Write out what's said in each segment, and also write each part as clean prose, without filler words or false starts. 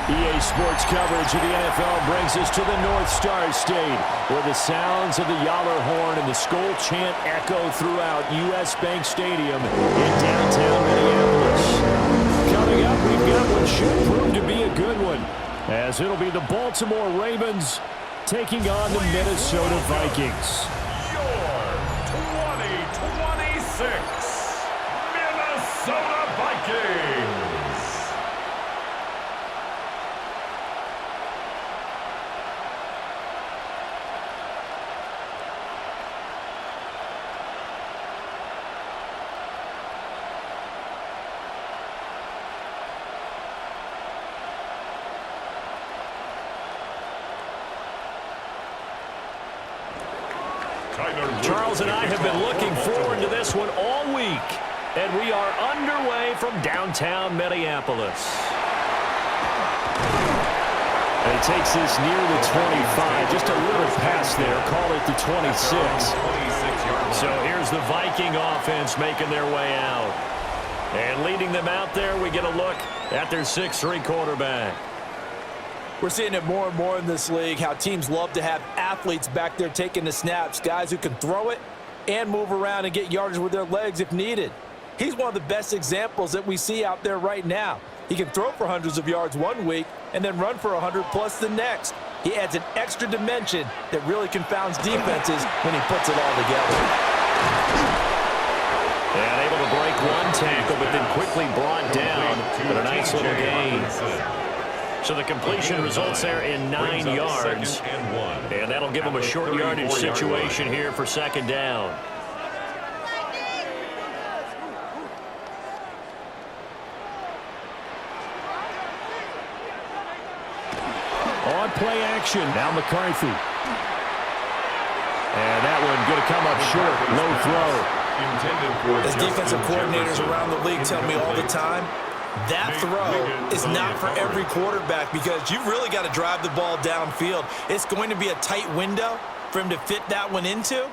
EA Sports coverage of the NFL brings us to the North Star State, where the sounds of the Yaller horn and the Skol chant echo throughout U.S. Bank Stadium in downtown Minneapolis. Coming up, we've got what should prove to be a good one, as it'll be the Baltimore Ravens taking on the Minnesota Vikings. Your 2026 Minnesota Vikings. Charles and I have been looking forward to this one all week, and we are underway from downtown Minneapolis. And he takes this near the 25, just a little past there, call it the 26. So here's the Viking offense making their way out. And leading them out there, we get a look at their 6'3" quarterback. We're seeing it more and more in this league, how teams love to have athletes back there taking the snaps, guys who can throw it and move around and get yardage with their legs if needed. He's one of the best examples that we see out there right now. He can throw for hundreds of yards one week and then run for 100+ the next. He adds an extra dimension that really confounds defenses when he puts it all together. And able to break one tackle, but then quickly brought down. But a nice little gain. So the completion results there in 9 yards. And that'll give them a short yardage situation here for second down. On play action, now McCarthy. And that one going to come up short, low throw. As defensive coordinators around the league tell me all the time, that throw is not for every quarterback because you've really got to drive the ball downfield. It's going to be a tight window for him to fit that one into.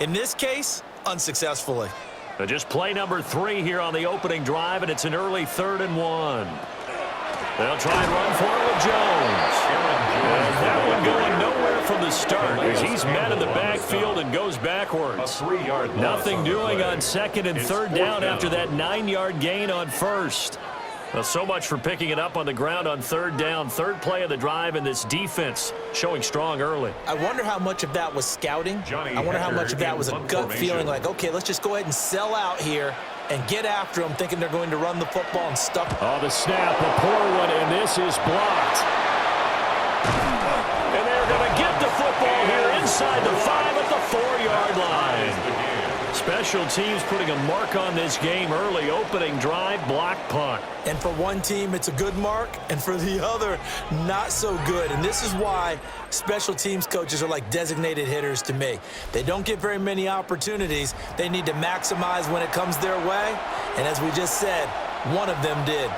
In this case, unsuccessfully. Just play number 3 here on the opening drive, and it's an early 3rd and 1. They'll try and run for it with Jones. And that one going nowhere from the start as he's met in the backfield and goes backwards. Nothing doing on 2nd and 3rd down after that 9-yard gain on 1st. Well, so much for picking it up on the ground on 3rd down. 3rd play of the drive, and this defense showing strong early. I wonder how much of that was scouting. I wonder how much of that was a gut feeling like, okay, let's just go ahead and sell out here and get after them, thinking they're going to run the football and stuff. Oh, the snap, a poor one, and this is blocked. And they're going to get the football here inside the 5 at the 4-yard line. Special teams putting a mark on this game early. Opening drive, block punt. And for one team, it's a good mark, and for the other, not so good. And this is why special teams coaches are like designated hitters to me. They don't get very many opportunities. They need to maximize when it comes their way. And as we just said, one of them did.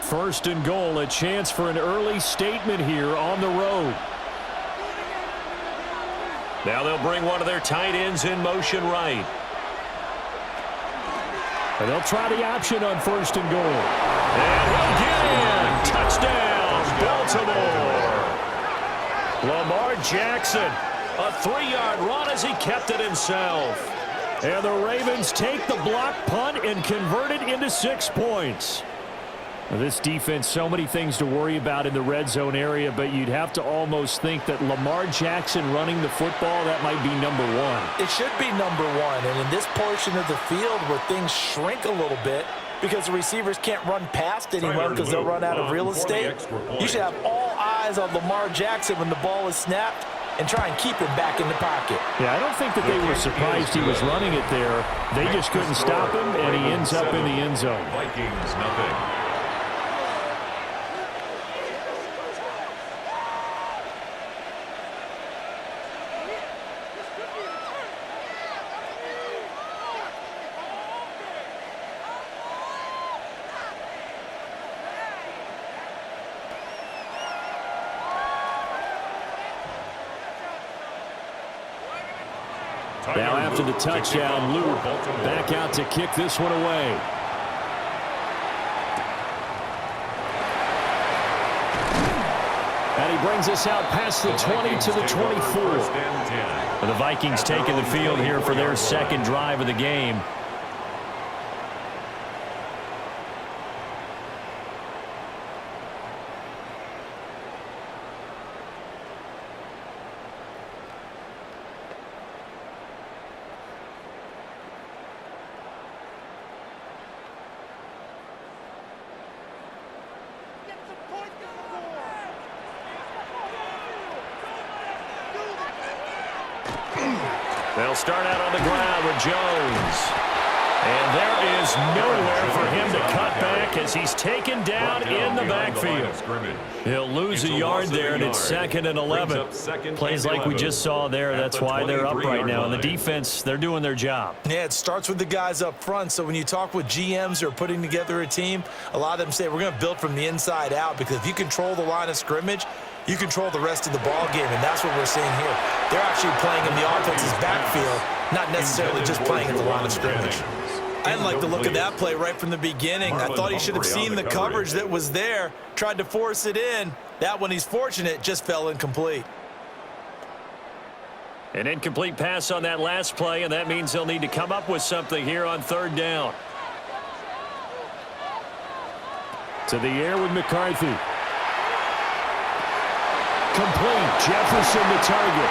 First and goal, a chance for an early statement here on the road. Now they'll bring one of their tight ends in motion right. And they'll try the option on 1st and goal. And he'll get in. Touchdown, Baltimore. Lamar Jackson, a 3-yard run as he kept it himself. And the Ravens take the block punt and convert it into 6 points. Now, this defense, so many things to worry about in the red zone area, but you'd have to almost think that Lamar Jackson running the football, that might be number 1. It should be number 1, and in this portion of the field where things shrink a little bit because the receivers can't run past anyone because they'll run out of real estate, you should have all eyes on Lamar Jackson when the ball is snapped and try and keep him back in the pocket. Yeah, I don't think that they were surprised he was running it there. They just couldn't stop him, and he ends up in the end zone. Vikings, nothing. Now after the touchdown, Luke back out to kick this one away. And he brings us out past the 20 to the 24. The Vikings taking the field here for their second drive of the game. They'll start out on the ground with Jones. And there is nowhere for him to cut back as he's taken down in the backfield. He'll lose a yard there, and it's 2nd and 11. Plays like we just saw there. That's why they're up right now. And the defense, they're doing their job. Yeah, it starts with the guys up front. So when you talk with GMs who are putting together a team, a lot of them say we're going to build from the inside out, because if you control the line of scrimmage, you control the rest of the ball game, and that's what we're seeing here. They're actually playing in the offense's backfield, not necessarily just playing at the line of scrimmage. I didn't like the look of that play right from the beginning. I thought he should have seen the coverage that was there, tried to force it in. That one, he's fortunate, just fell incomplete. An incomplete pass on that last play, and that means they'll need to come up with something here on 3rd down. To the air with McCarthy. Complete. Jefferson the target.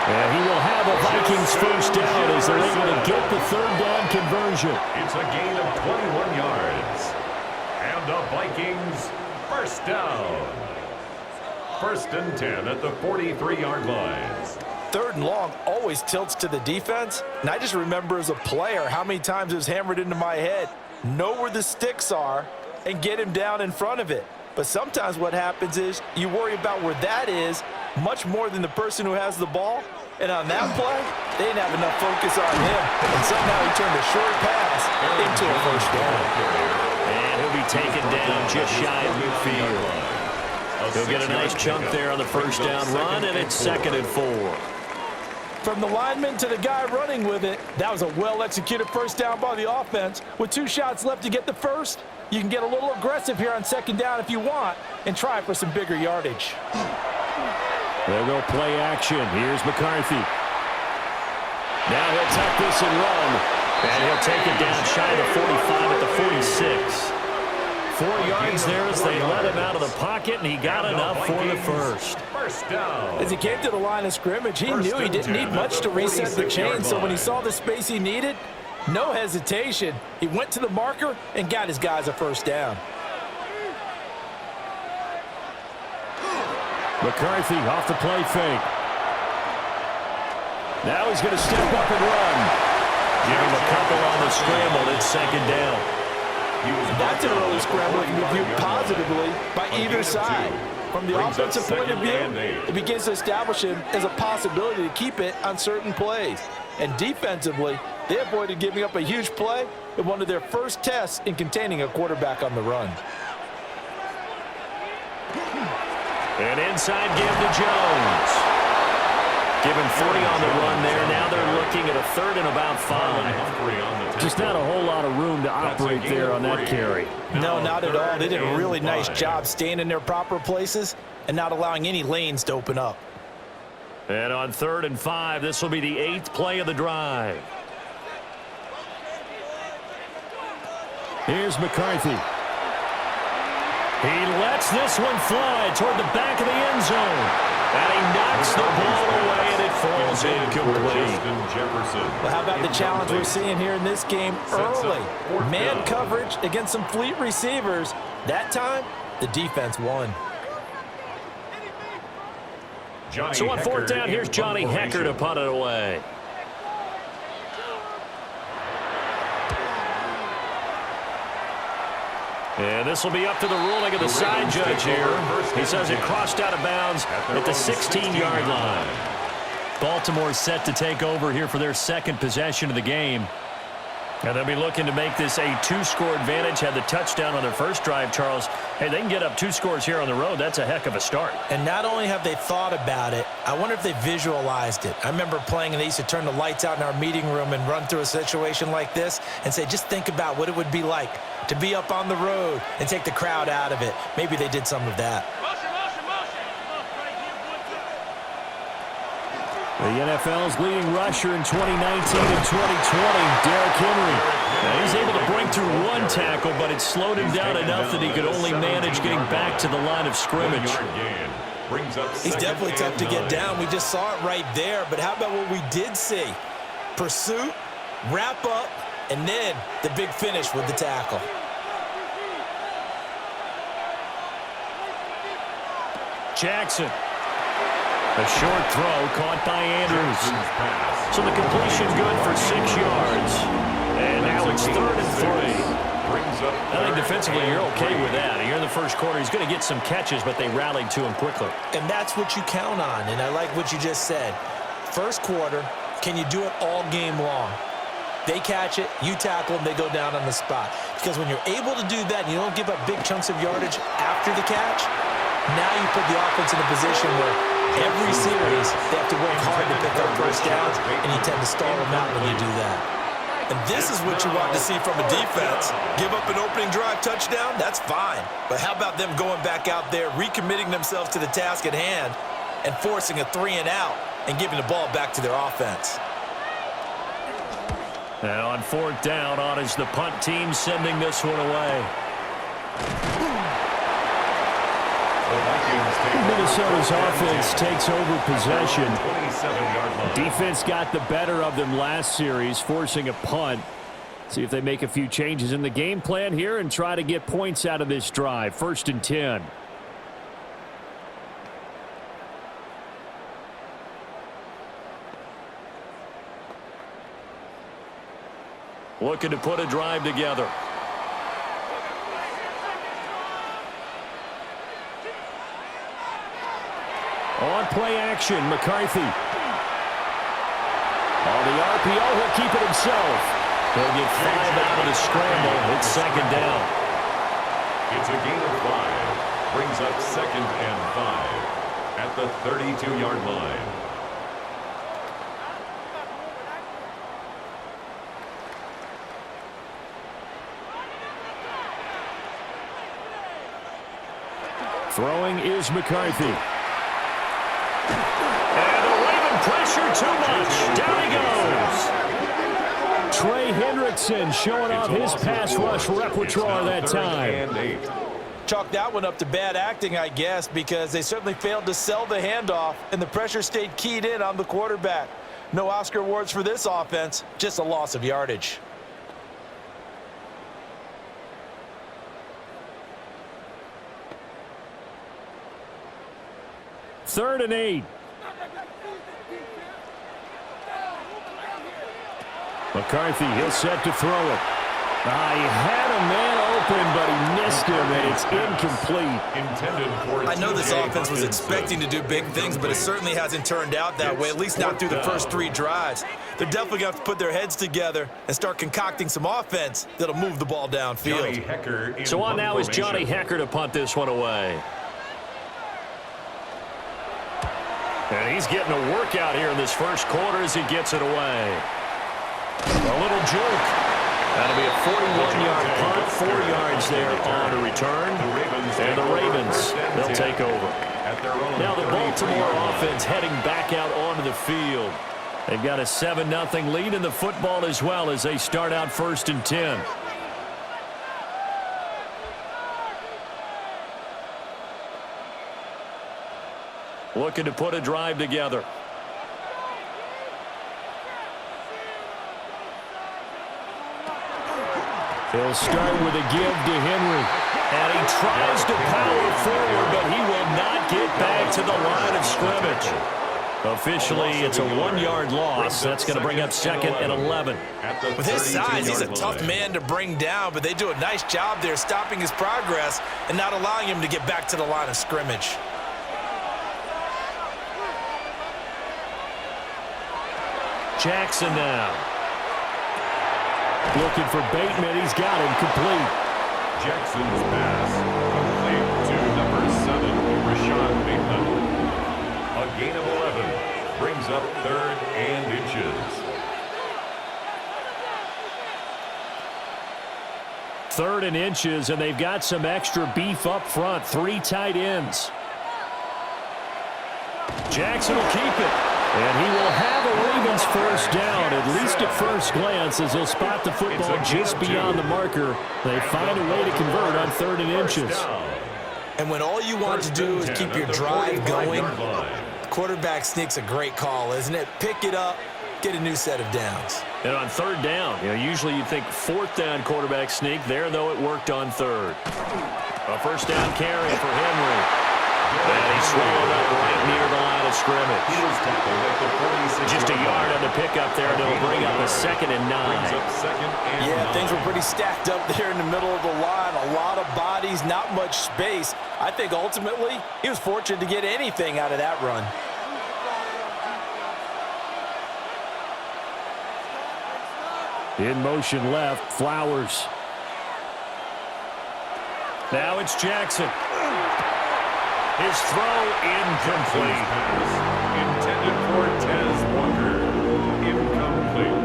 And he will have a Vikings first down as they're able to get the 3rd down conversion. It's a gain of 21 yards. And the Vikings first down. 1st and 10 at the 43-yard line. 3rd and long always tilts to the defense. And I just remember as a player how many times it was hammered into my head. Know where the sticks are and get him down in front of it. But sometimes what happens is you worry about where that is much more than the person who has the ball. And on that play, they didn't have enough focus on him. And somehow he turned a short pass into a first down. And he'll be taken down just shy of midfield. He'll get a nice chunk there on the first down run, and it's 2nd and 4. From the lineman to the guy running with it, that was a well-executed first down by the offense. With 2 shots left to get the first, you can get a little aggressive here on 2nd down if you want and try for some bigger yardage. They'll go play action. Here's McCarthy. Now he'll tuck this and run. And he'll take it down shy of the 45 at the 46. 4 yards there as they let him out of the pocket, and he got enough for the first. First down. As he came to the line of scrimmage, he knew he didn't need much to reset the chain. So when he saw the space he needed, no hesitation. He went to the marker and got his guys a first down. McCarthy off the play fake. Now he's going to step up and run. Give him a couple on the scramble. It's 2nd down. That's an early scramble that can be viewed positively by either side. From the offensive point of view, it begins to establish him as a possibility to keep it on certain plays. And defensively, they avoided giving up a huge play in one of their first tests in containing a quarterback on the run. An inside give to Jones. Give him 40 on the run there. Now they're looking at a 3rd and about 5. Just not a whole lot of room to operate there on that carry. No, not at all. They did a really nice job staying in their proper places and not allowing any lanes to open up. And on 3rd and 5, this will be the 8th play of the drive. Here's McCarthy. He lets this one fly toward the back of the end zone. And he knocks the ball away, and it falls incomplete. Well, how about the challenge we're seeing here in this game early? Man coverage against some fleet receivers. That time, the defense won. So on 4th down, here's Johnny Hecker to punt it away. And this will be up to the ruling of the side judge here. He says it crossed out of bounds at the 16-yard line. Baltimore set to take over here for their 2nd possession of the game. And they'll be looking to make this a two-score advantage. Had the touchdown on their first drive, Charles. Hey, they can get up 2 scores here on the road. That's a heck of a start. And not only have they thought about it, I wonder if they visualized it. I remember playing, and they used to turn the lights out in our meeting room and run through a situation like this and say, just think about what it would be like to be up on the road and take the crowd out of it. Maybe they did some of that. The NFL's leading rusher in 2019 and 2020, Derrick Henry. Now, he's able to break through 1 tackle, but it slowed him down enough that he could only manage getting back to the line of scrimmage. He's definitely tough to get down. We just saw it right there. But how about what we did see? Pursuit, wrap up, and then the big finish with the tackle. Jackson. A short throw caught by Andrews. So the completion good for 6 yards. And now it's 3rd and 3. I think defensively you're okay with that. Here in the first quarter, he's going to get some catches, but they rallied to him quickly. And that's what you count on, and I like what you just said. First quarter, can you do it all game long? They catch it, you tackle them, they go down on the spot. Because when you're able to do that and you don't give up big chunks of yardage after the catch, now you put the offense in a position where every series they have to work hard to pick up first downs, and you tend to stall them out when you do that. And this is what you want to see from a defense. Give up an opening drive touchdown, that's fine. But how about them going back out there, recommitting themselves to the task at hand, and forcing a 3-and-out and giving the ball back to their offense? And on 4th down, on is the punt team sending this one away. Minnesota's offense takes over possession. Defense got the better of them last series, forcing a punt. See if they make a few changes in the game plan here and try to get points out of this drive. 1st and 10. Looking to put a drive together. On play action, McCarthy. On the RPO, he'll keep it himself. He'll get 5 out of the scramble. It's 2nd down. It's a gain of 5. Brings up 2nd and 5 at the 32-yard line. Throwing is McCarthy. And the Raven pressure too much. Down he goes. Trey Hendrickson showing off his pass rush repertoire that time. Chalk that one up to bad acting, I guess, because they certainly failed to sell the handoff, and the pressure stayed keyed in on the quarterback. No Oscar awards for this offense, just a loss of yardage. Third and 8. McCarthy, he'll set to throw it. He had a man open, but he missed him, and it's incomplete. I know this offense was expecting to do big things, but it certainly hasn't turned out that way, at least not through the first 3 drives. They're definitely going to have to put their heads together and start concocting some offense that'll move the ball downfield. So on now is Johnny Hecker to punt this one away. And he's getting a workout here in this first quarter as he gets it away. A little joke. That'll be a 41-yard punt, 4 yards there on a return. And the Ravens, they'll take over. Now the Baltimore offense heading back out onto the field. They've got a 7-0 lead in the football as well as they start out 1st and 10. Looking to put a drive together. He'll start with a give to Henry. And he tries to power forward, but he will not get back to the line of scrimmage. Officially, it's a 1-yard loss. That's going to bring up 2nd and 11. With his size, he's a tough man to bring down, but they do a nice job there stopping his progress and not allowing him to get back to the line of scrimmage. Jackson now. Looking for Bateman. He's got him complete. Jackson's pass complete to number 7, Rashad Bateman. A gain of 11 brings up 3rd and inches. 3rd and inches, and they've got some extra beef up front. 3 tight ends. Jackson will keep it. And he will have a Ravens first down, at least at first glance, as he'll spot the football just beyond the marker. They find a way to convert on 3rd and inches. And when all you want to do is keep your drive going, quarterback sneak's a great call, isn't it? Pick it up, get a new set of downs. And on 3rd down, usually you'd think 4th down quarterback sneak. There, though, it worked on 3rd. A first down carry for Henry. And he swallowed up right near the line of scrimmage. He was tackled at the 46. Just a yard on the pickup there, and it'll bring up a 2nd and 9. Yeah, things were pretty stacked up there in the middle of the line. A lot of bodies, not much space. I think ultimately he was fortunate to get anything out of that run. In motion left, Flowers. Now it's Jackson. His throw incomplete. Intended for Tez Walker. Incomplete.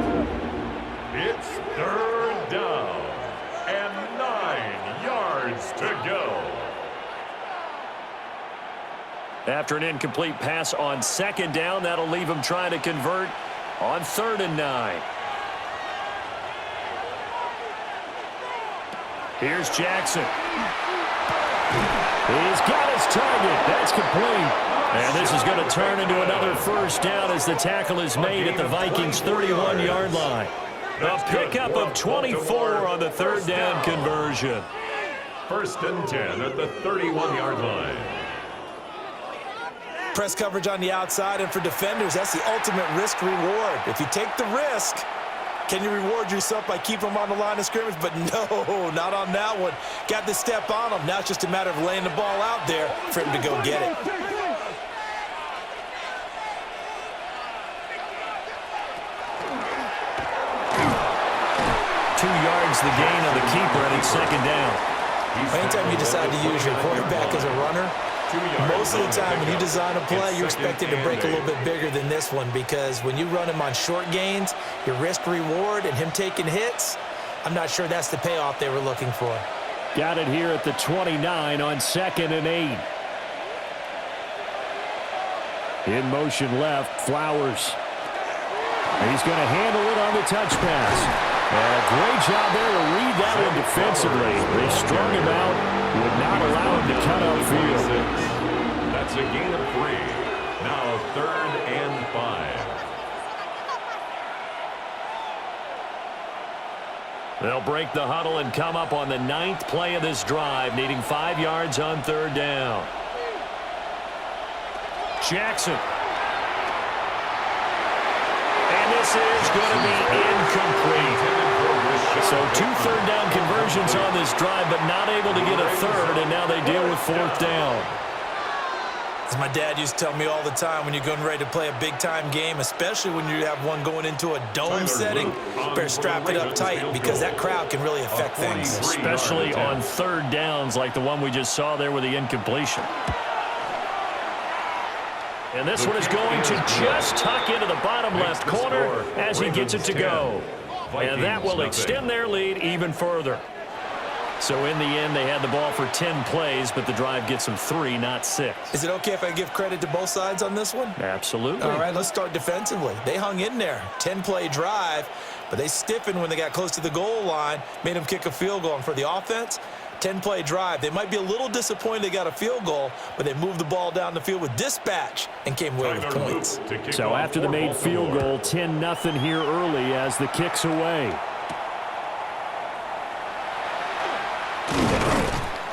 It's 3rd down and 9 yards to go. After an incomplete pass on 2nd down, that'll leave him trying to convert on 3rd and 9. Here's Jackson. He's got his target. That's complete. And this is going to turn into another first down as the tackle is made at the Vikings' 31-yard line. A pickup of 24 on the 3rd down conversion. 1st and 10 at the 31-yard line. Press coverage on the outside, and for defenders, that's the ultimate risk-reward. If you take the risk, can you reward yourself by keeping them on the line of scrimmage? But no, not on that one. Got the step on him. Now it's just a matter of laying the ball out there for him to go get it. The gain on the keeper, and it's 2nd down. Anytime you decide to use your quarterback as a runner, most of the time when you design a play, you're expected to break a little bit bigger than this one, because when you run him on short gains, your risk-reward and him taking hits, I'm not sure that's the payoff they were looking for. Got it here at the 29 on 2nd and 8. In motion left, Flowers. He's going to handle it on the touch pass. Great job there to read that one defensively. They strung him out, would not allow him to cut upfield. That's a gain of 3. Now 3rd and 5. They'll break the huddle and come up on the 9th play of this drive, needing 5 yards on 3rd down. Jackson. And this is going to be incomplete. So 2 3rd down conversions on this drive, but not able to get a 3rd, and now they deal with 4th down. As my dad used to tell me all the time, when you're getting ready to play a big-time game, especially when you have one going into a dome setting, you better strap it up tight, because that crowd can really affect things. Especially on 3rd downs like the one we just saw there with the incompletion. And this one is going to just tuck into the bottom left corner as he gets it to go. And that will extend their lead even further. So in the end, they had the ball for 10 plays, but the drive gets them 3, not 6. Is it okay if I give credit to both sides on this one? Absolutely. All right, let's start defensively. They hung in there. 10-play drive, but they stiffened when they got close to the goal line, made them kick a field goal. And for the offense, 10-play drive. They might be a little disappointed they got a field goal, but they moved the ball down the field with dispatch and came away with points. So after the made field goal, 10-0 here early as the kick's away.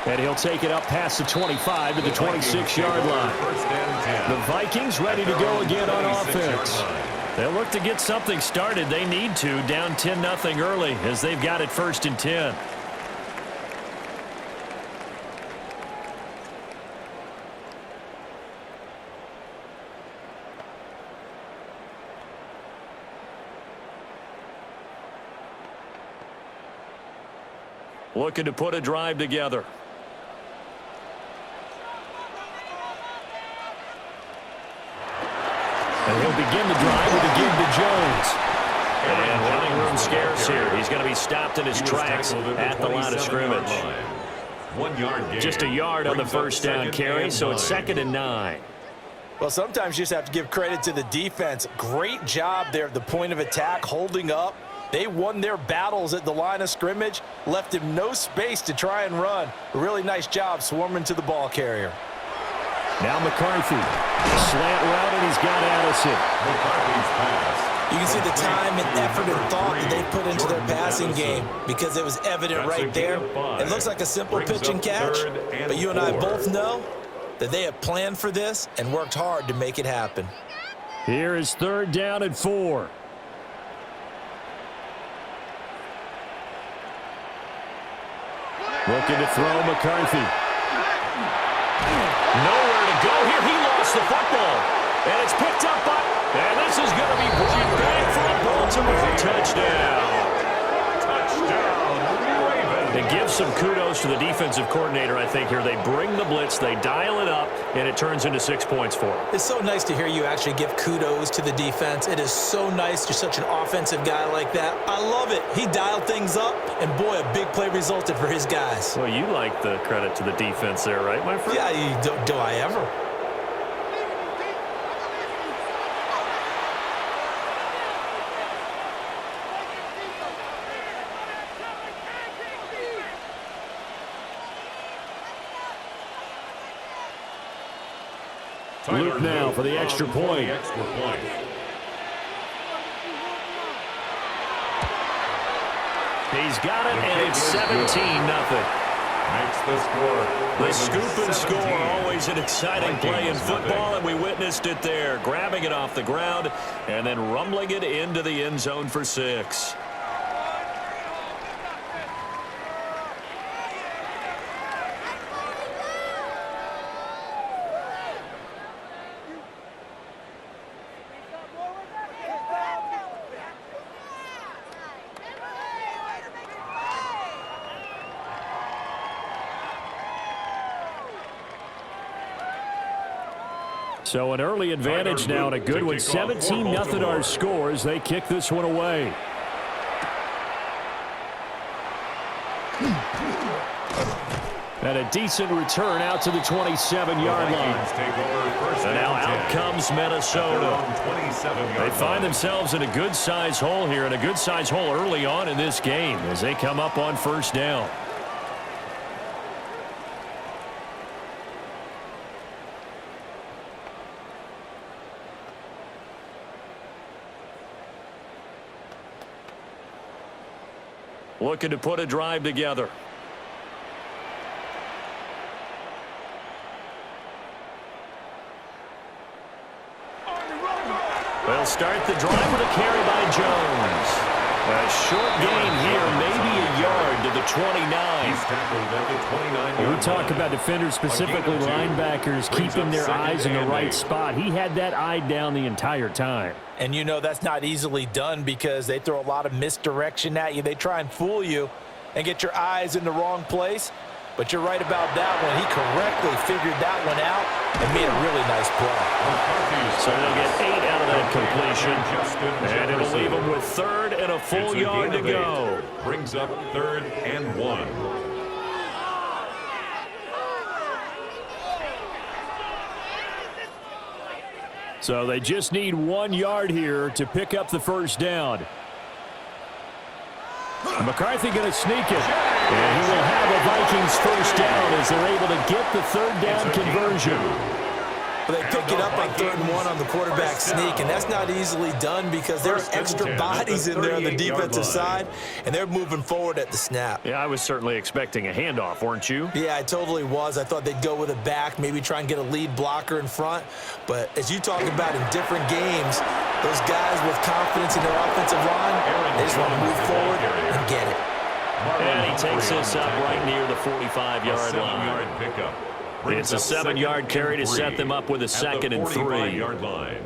And he'll take it up past the 25 to the 26-yard line. The Vikings ready to go again on offense. They'll look to get something started. They need to, down 10-0 early as they've got it 1st and 10. Looking to put a drive together. And he'll begin the drive with a give to Jones. And running room scarce here. He's going to be stopped in his tracks at the line of scrimmage. 1 yard gain. Just a yard on the first down carry, so it's 2nd and 9. Well, sometimes you just have to give credit to the defense. Great job there at the point of attack, holding up. They won their battles at the line of scrimmage, left him no space to try and run. A really nice job swarming to the ball carrier. Now McCarthy. Slant route, and he's got Addison. McCarthy's pass. You can see the time and effort and thought that they put into their passing game because it was evident right there. It looks like a simple pitch and catch, but you and I both know that they have planned for this and worked hard to make it happen. Here is 3rd down and 4. Looking to throw McCarthy. Nowhere to go here. He lost the football. And it's picked up by... And this is going to be brought back for a Baltimore touchdown. And give some kudos to the defensive coordinator, I think, here. They bring the blitz, they dial it up, and it turns into 6 points for them. It's so nice to hear you actually give kudos to the defense. It is so nice. You're such an offensive guy like that. I love it. He dialed things up, and boy, a big play resulted for his guys. Well, you like the credit to the defense there, right, my friend? Yeah, do I ever? Luke now for the extra point. He's got it, and it's 17-0. Makes the score. The scoop and score, always an exciting play in football, and we witnessed it there. Grabbing it off the ground and then rumbling it into the end zone for 6. So an early advantage now and a good one. 17-0 our score as they kick this one away. And a decent return out to the 27-yard line. And now out comes Minnesota. They find themselves in a good-sized hole here, and a good-sized hole early on in this game as they come up on 1st down. Looking to put a drive together. They'll start the drive with a carry by Jones. A short gain here, maybe a yard to the 29. He's tackled at the 29-yard We talk about defenders, specifically linebackers, keeping their eyes in the right spot. He had that eye down the entire time. And you know that's not easily done because they throw a lot of misdirection at you. They try and fool you and get your eyes in the wrong place. But you're right about that one. He correctly figured that one out and made a really nice play. So they'll get 8 out of that completion. And it'll leave them with 3rd and a full yard to go. Brings up 3rd and 1. So they just need 1 yard here to pick up the first down. McCarthy going to sneak it. And he will have a Vikings first down as they're able to get the 3rd down conversion. But they pick it up on 3rd and 1 on the quarterback sneak, and that's not easily done because there are extra bodies in there on the defensive side, and they're moving forward at the snap. Yeah, I was certainly expecting a handoff, weren't you? Yeah, I totally was. I thought they'd go with a back, maybe try and get a lead blocker in front. But as you talk about in different games, those guys with confidence in their offensive line, they just want to move forward and get it. And he takes this up right near the 45-yard line. Pickup. It's a 7-yard carry to set them up with a 2nd and 3. 45-yard line.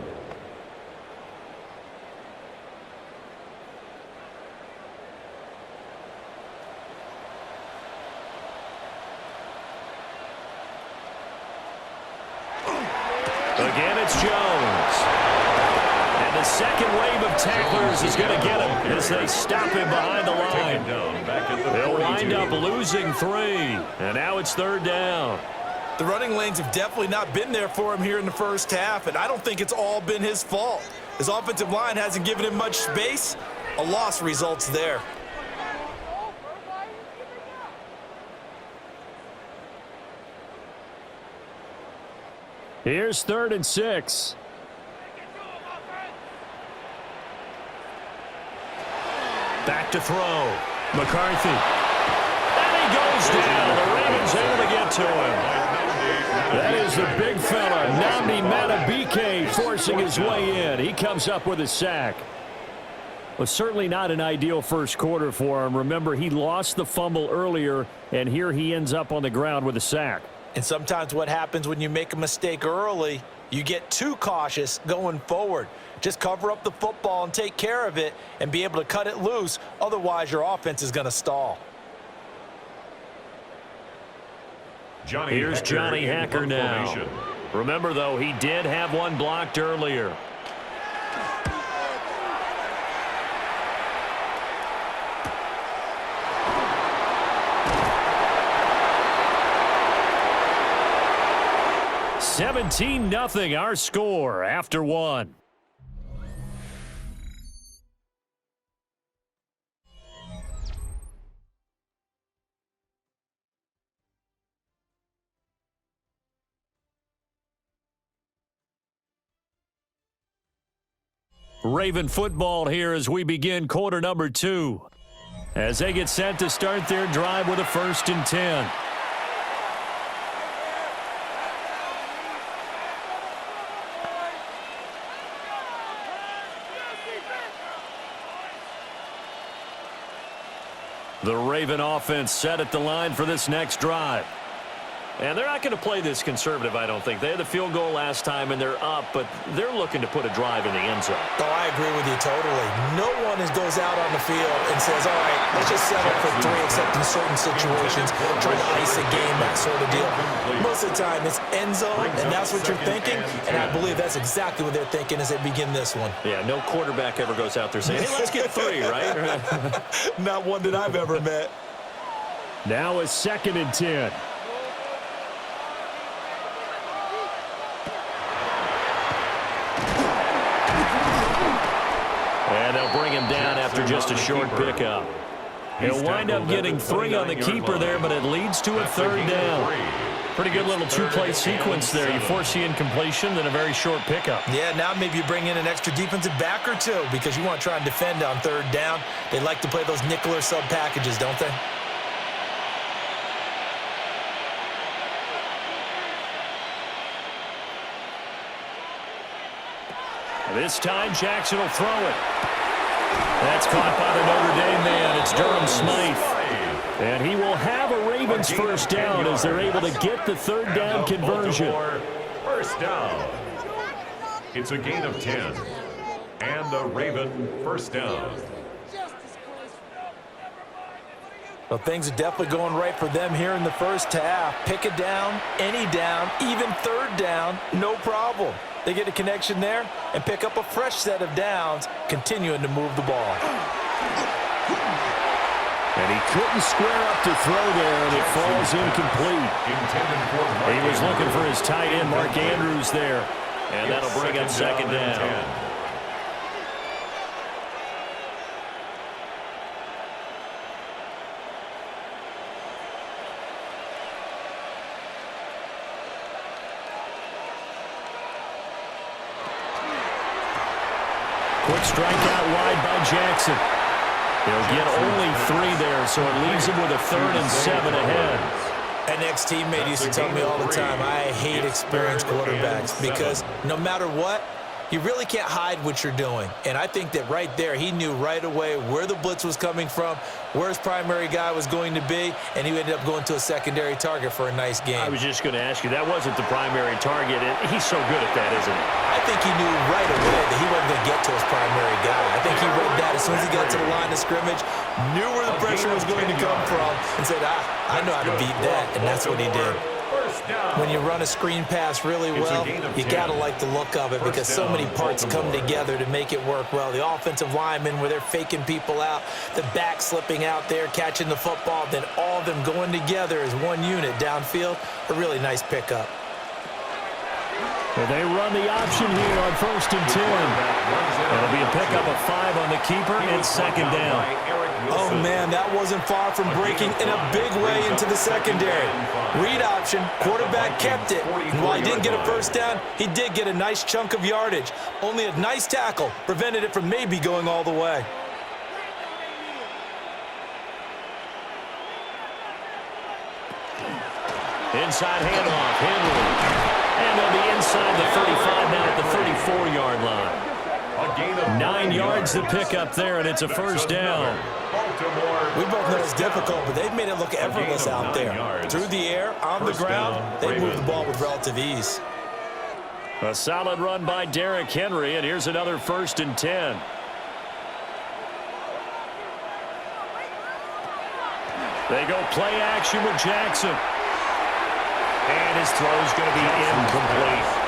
It's Jones. And the second wave of tacklers is going to get him as they stop him behind the line. They'll wind up losing 3. And now it's 3rd down. The running lanes have definitely not been there for him here in the first half, and I don't think it's all been his fault. His offensive line hasn't given him much space. A loss results there. Here's 3rd and 6. Back to throw. McCarthy. And he goes down. The Ravens able to get to him. That is the big fella, Nnamdi Madubuike, forcing his way in. He comes up with a sack. Well, certainly not an ideal first quarter for him. Remember, he lost the fumble earlier, and here he ends up on the ground with a sack. And sometimes what happens when you make a mistake early, you get too cautious going forward. Just cover up the football and take care of it and be able to cut it loose. Otherwise, your offense is going to stall. Here's Johnny Hacker now. Remember, though, he did have one blocked earlier. $17-0 our score after 1. Raven football here as we begin quarter number 2. As they get set to start their drive with a 1st and 10. The Raven offense set at the line for this next drive. And they're not going to play this conservative, I don't think. They had the field goal last time, and they're up, but they're looking to put a drive in the end zone. Oh, I agree with you totally. No one goes out on the field and says, all right, let's just settle for 3, except in certain situations, trying to ice a game, that sort of deal. Most of the time, it's end zone, and that's what you're thinking, and I believe that's exactly what they're thinking as they begin this one. Yeah, no quarterback ever goes out there saying, hey, let's get 3, right? Not one that I've ever met. Now a 2nd and 10. And they'll bring him down after just a short pickup. He'll wind up getting 3 on the keeper there, but it leads to a 3rd down. Pretty good little 2-play sequence there. You force the incompletion, then a very short pickup. Yeah, now maybe you bring in an extra defensive back or 2 because you want to try and defend on 3rd down. They like to play those nickel or sub packages, don't they? This time, Jackson will throw it. That's caught by the Notre Dame man. It's Durham Smythe. And he will have a Ravens 1st down as they're able to get the 3rd down conversion. 1st down. It's a gain of 10. And a Raven 1st down. Well, things are definitely going right for them here in the first half. Pick a down, any down, even 3rd down, no problem. They get a connection there and pick up a fresh set of downs, continuing to move the ball. And he couldn't square up to throw there, and it falls incomplete. He was looking for his tight end, Mark Andrews, there. And that'll bring up 2nd down. Quick strike out wide by Jackson. He'll get only 3 there, so it leaves him with a 3rd and 7 ahead. An ex-teammate used to tell me all the time, I hate experienced quarterbacks because no matter what, you really can't hide what you're doing. And I think that right there, he knew right away where the blitz was coming from, where his primary guy was going to be, and he ended up going to a secondary target for a nice game. I was just going to ask you, that wasn't the primary target. He's so good at that, isn't he? I think he knew right away that he wasn't going to get to his primary guy. I think he read that as soon as he got to the line of scrimmage, knew where the pressure was going to come from, and said, I know how to beat that, and that's what he did. First down. When you run a screen pass really well, you got to like the look of it because so many parts come together to make it work well. The offensive linemen where they're faking people out, the back slipping out there, catching the football, then all of them going together as one unit downfield. A really nice pickup. Well, they run the option here on 1st and 10. It'll be a pickup of 5 on the keeper and 2nd down. Oh, man, that wasn't far from breaking in a big way into the secondary. Read option, quarterback kept it. And while he didn't get a first down, he did get a nice chunk of yardage. Only a nice tackle prevented it from maybe going all the way. Inside handoff, Henry. And they'll be inside the 35 now at the 34-yard line. 9 yards to pick up there, and it's a first down. We both know it's difficult, but they've made it look effortless out there. Through the air, on the ground, they move the ball with relative ease. A solid run by Derrick Henry, and here's another 1st and 10. They go play action with Jackson. And his throw is going to be incomplete.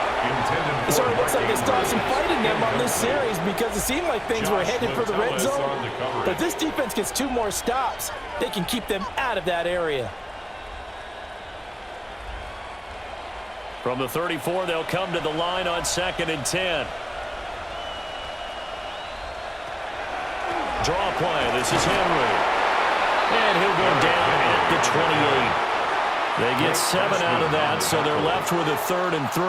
It sort of looks like they started some fighting them on this series because it seemed like things were headed for the red zone. But if this defense gets 2 more stops, they can keep them out of that area. From the 34, they'll come to the line on 2nd and 10. Draw play. This is Henry. And he'll go down at the 28. They get 7 out of that, so they're left with a 3rd and 3.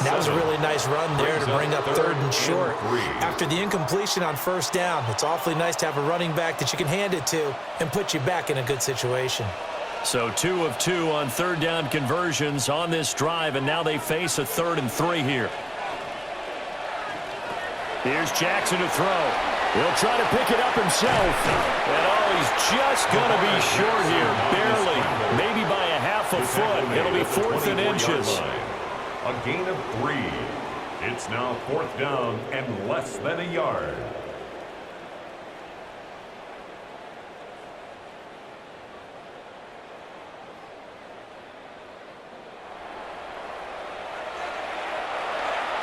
That was a really nice run there to bring up 3rd and short. After the incompletion on 1st down, it's awfully nice to have a running back that you can hand it to and put you back in a good situation. So 2 of 2 on 3rd down conversions on this drive, and now they face a 3rd and 3 here. Here's Jackson to throw. He'll try to pick it up himself. And he's just going to be short here, barely, maybe by a half a foot. It'll be 4th and inches. A gain of 3. It's now 4th down and less than a yard.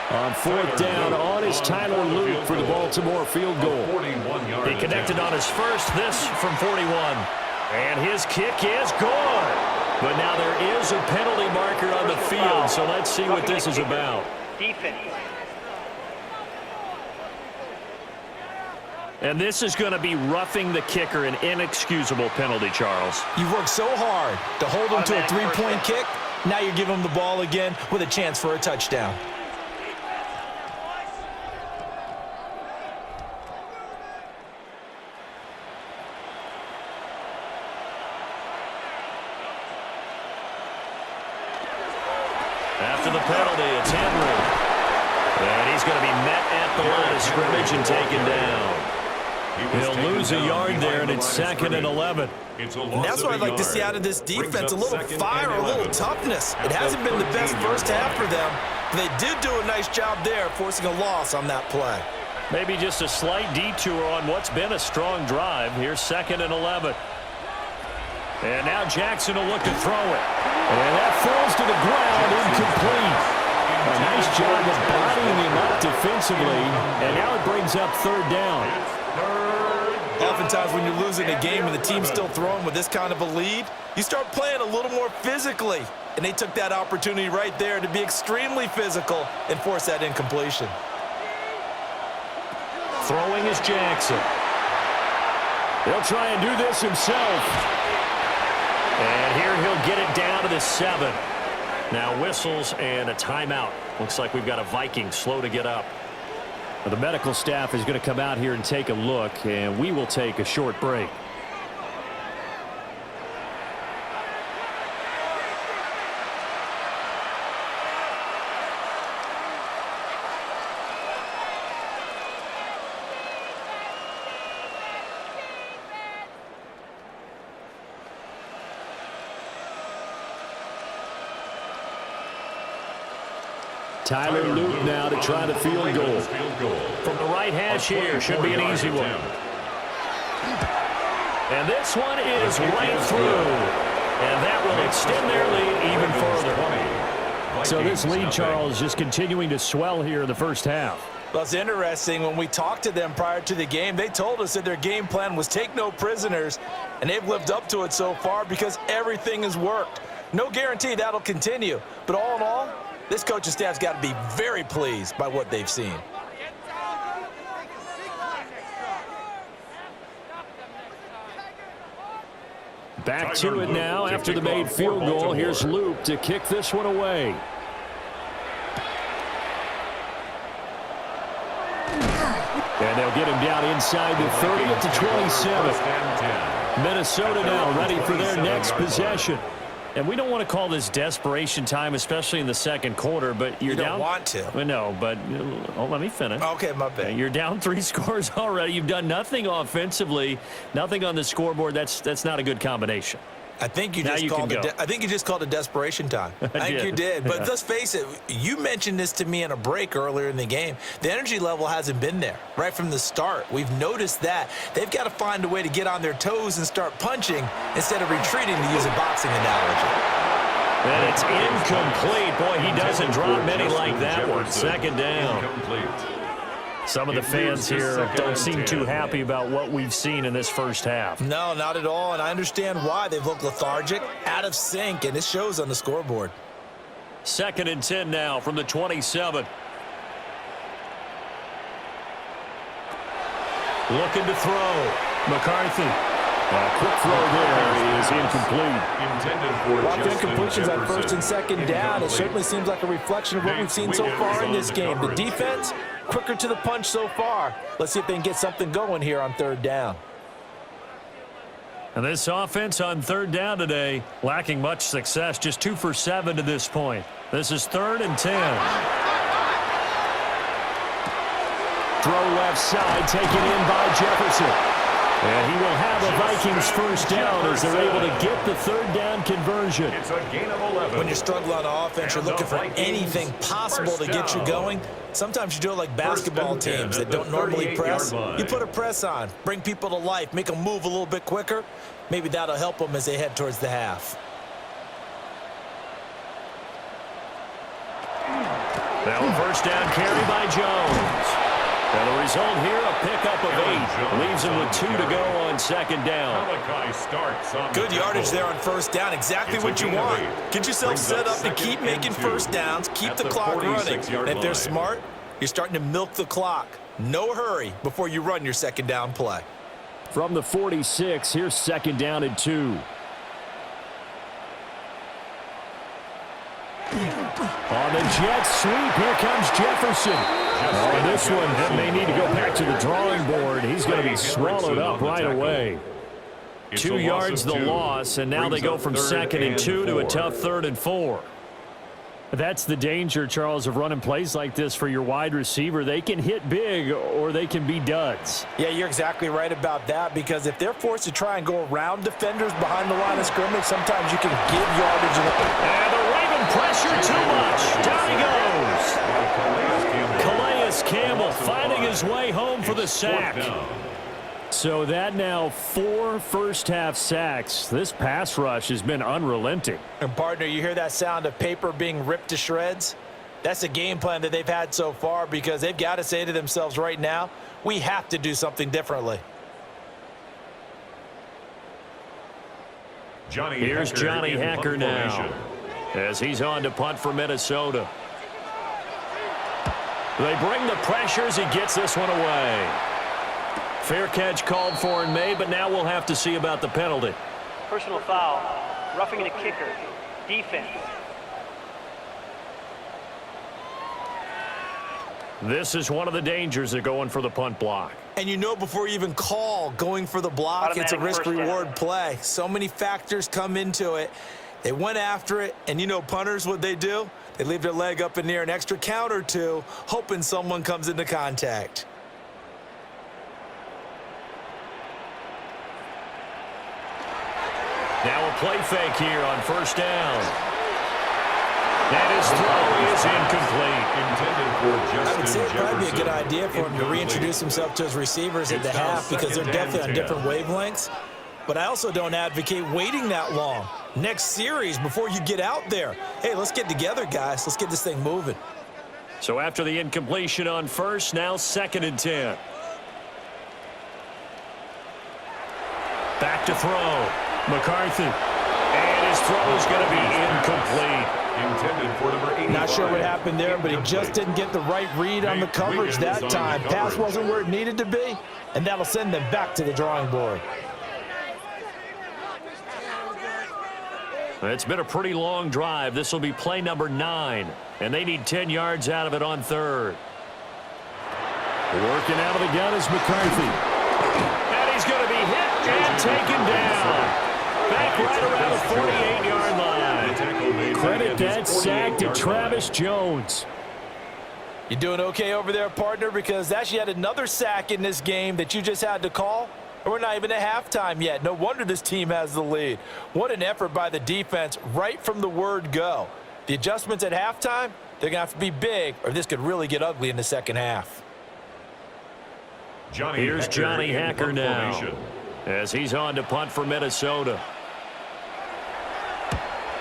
On 4th down, on is Tyler Luke for the Baltimore field goal. He connected on his first, this from 41. And his kick is gone. But now there is a penalty marker on the field, so let's see what this is about. And this is going to be roughing the kicker, an inexcusable penalty, Charles. You've worked so hard to hold him to a 3-point kick. Now you give him the ball again with a chance for a touchdown. After the penalty, it's Henry. And he's going to be met at the line of scrimmage and taken down. He'll lose a yard there, and it's 2nd and 11. And that's what I'd like to see out of this defense, a little fire, a little toughness. It hasn't been the best first half for them, but they did do a nice job there, forcing a loss on that play. Maybe just a slight detour on what's been a strong drive. Here's 2nd and 11. And now Jackson will look to throw it. And that falls to the ground, incomplete. A nice job of bodying him up defensively. And now it brings up 3rd down. Oftentimes when you're losing a game and the team's still throwing with this kind of a lead, you start playing a little more physically. And they took that opportunity right there to be extremely physical and force that incompletion. Throwing is Jackson. He'll try and do this himself. And here he'll get it down to the 7. Now whistles and a timeout. Looks like we've got a Viking slow to get up. Well, the medical staff is going to come out here and take a look, and we will take a short break. Tyler Luke now to try the field goal. From the right hash here, should be an easy one. And this one is right through. And that will extend their lead even further. So this lead, Charles, just continuing to swell here in the first half. Well, it's interesting. When we talked to them prior to the game, they told us that their game plan was take no prisoners, and they've lived up to it so far because everything has worked. No guarantee that'll continue, but all in all, this coaching staff's got to be very pleased by what they've seen. Back to it now after the made field goal. Here's Luke to kick this one away. And they'll get him down inside the 30 at the 27. Minnesota now ready for their next possession. And we don't want to call this desperation time, especially in the second quarter, but you're down. You don't want to. Well, no, but let me finish. Okay, my bad. You're down 3 scores already. You've done nothing offensively, nothing on the scoreboard. That's not a good combination. I think you just called it desperation time. I think you did. But let's face it, you mentioned this to me in a break earlier in the game. The energy level hasn't been there right from the start. We've noticed that. They've got to find a way to get on their toes and start punching instead of retreating, to use a boxing analogy. And it's incomplete. Boy, he doesn't drop many like that one. Second down. Some of the fans here don't seem too happy about what we've seen in this first half. No, not at all, and I understand why. They've looked lethargic, out of sync, and it shows on the scoreboard. 2nd and 10 now from the 27. Looking to throw. McCarthy. A quick throw there is incomplete. While incompletions on 1st and 2nd down, it certainly seems like a reflection of what we've seen so far in this game. The defense, quicker to the punch so far. Let's see if they can get something going here on 3rd down. And this offense on 3rd down today, lacking much success, just 2 for 7 to this point. This is 3rd and 10. Throw left side, taken in by Jefferson. And he will have a Vikings first down as they're able to get the 3rd down conversion. It's a gain of 11. When you're struggling on offense, you're looking for anything possible to get you going. Sometimes you do it like basketball teams that don't normally press. You put a press on, bring people to life, make them move a little bit quicker. Maybe that'll help them as they head towards the half. Now a first down carry by Jones. And the result here, a pickup of 8. Leaves him with 2 to go on 2nd down. Good yardage there on 1st down. Exactly what you want. Get yourself set up to keep making first downs, keep the clock running. And if they're smart, you're starting to milk the clock. No hurry before you run your 2nd down play. From the 46, here's 2nd down and 2. On the jet sweep, here comes Jefferson. On this one, may need to go back to the drawing board. He's going to be swallowed up right away. 2 yards the loss, and now they go from 2nd and 2 to a tough 3rd and 4. That's the danger, Charles, of running plays like this for your wide receiver. They can hit big or they can be duds. Yeah, you're exactly right about that, because if they're forced to try and go around defenders behind the line of scrimmage, sometimes you can give yardage. And the Raven pressure too much. Down he goes. Calais Campbell finding his way home for the sack. So that now 4 first-half sacks. This pass rush has been unrelenting. And, partner, you hear that sound of paper being ripped to shreds? That's a game plan that they've had so far, because they've got to say to themselves right now, we have to do something differently. Here's Johnny Hacker now as he's on to punt for Minnesota. They bring the pressures. He gets this one away. Fair catch called for and made, but now we'll have to see about the penalty. Personal foul, roughing the kicker, defense. This is one of the dangers of going for the punt block. And you know, before you even call going for the block, it's a risk-reward play. So many factors come into it. They went after it, and you know punters, what they do? They leave their leg up in the air an extra count or two, hoping someone comes into contact. Now a play fake here on 1st down. And his throw is incomplete. I would say it'd probably be a good idea for him to reintroduce himself to his receivers at the half, because they're definitely on different wavelengths. But I also don't advocate waiting that long. next series before you get out there. Hey, let's get together, guys. Let's get this thing moving. So after the incompletion on first, now 2nd and 10. Back to throw. McCarthy. And his throw is going to be incomplete. Intended for number 85. Not sure what happened there, but he just didn't get the right read on the coverage that time. Pass wasn't where it needed to be, and that'll send them back to the drawing board. It's been a pretty long drive. This will be play number 9, and they need 10 yards out of it on 3rd. Working out of the gun is McCarthy. And he's going to be hit and taken down. Back right around the 48-yard line. Credit that sack to Travis Jones. You doing okay over there, partner? Because that's yet another sack in this game that you just had to call. We're not even at halftime yet. No wonder this team has the lead. What an effort by the defense right from the word go. The adjustments at halftime, they're going to have to be big, or this could really get ugly in the second half. Here's Johnny Hacker now as he's on to punt for Minnesota.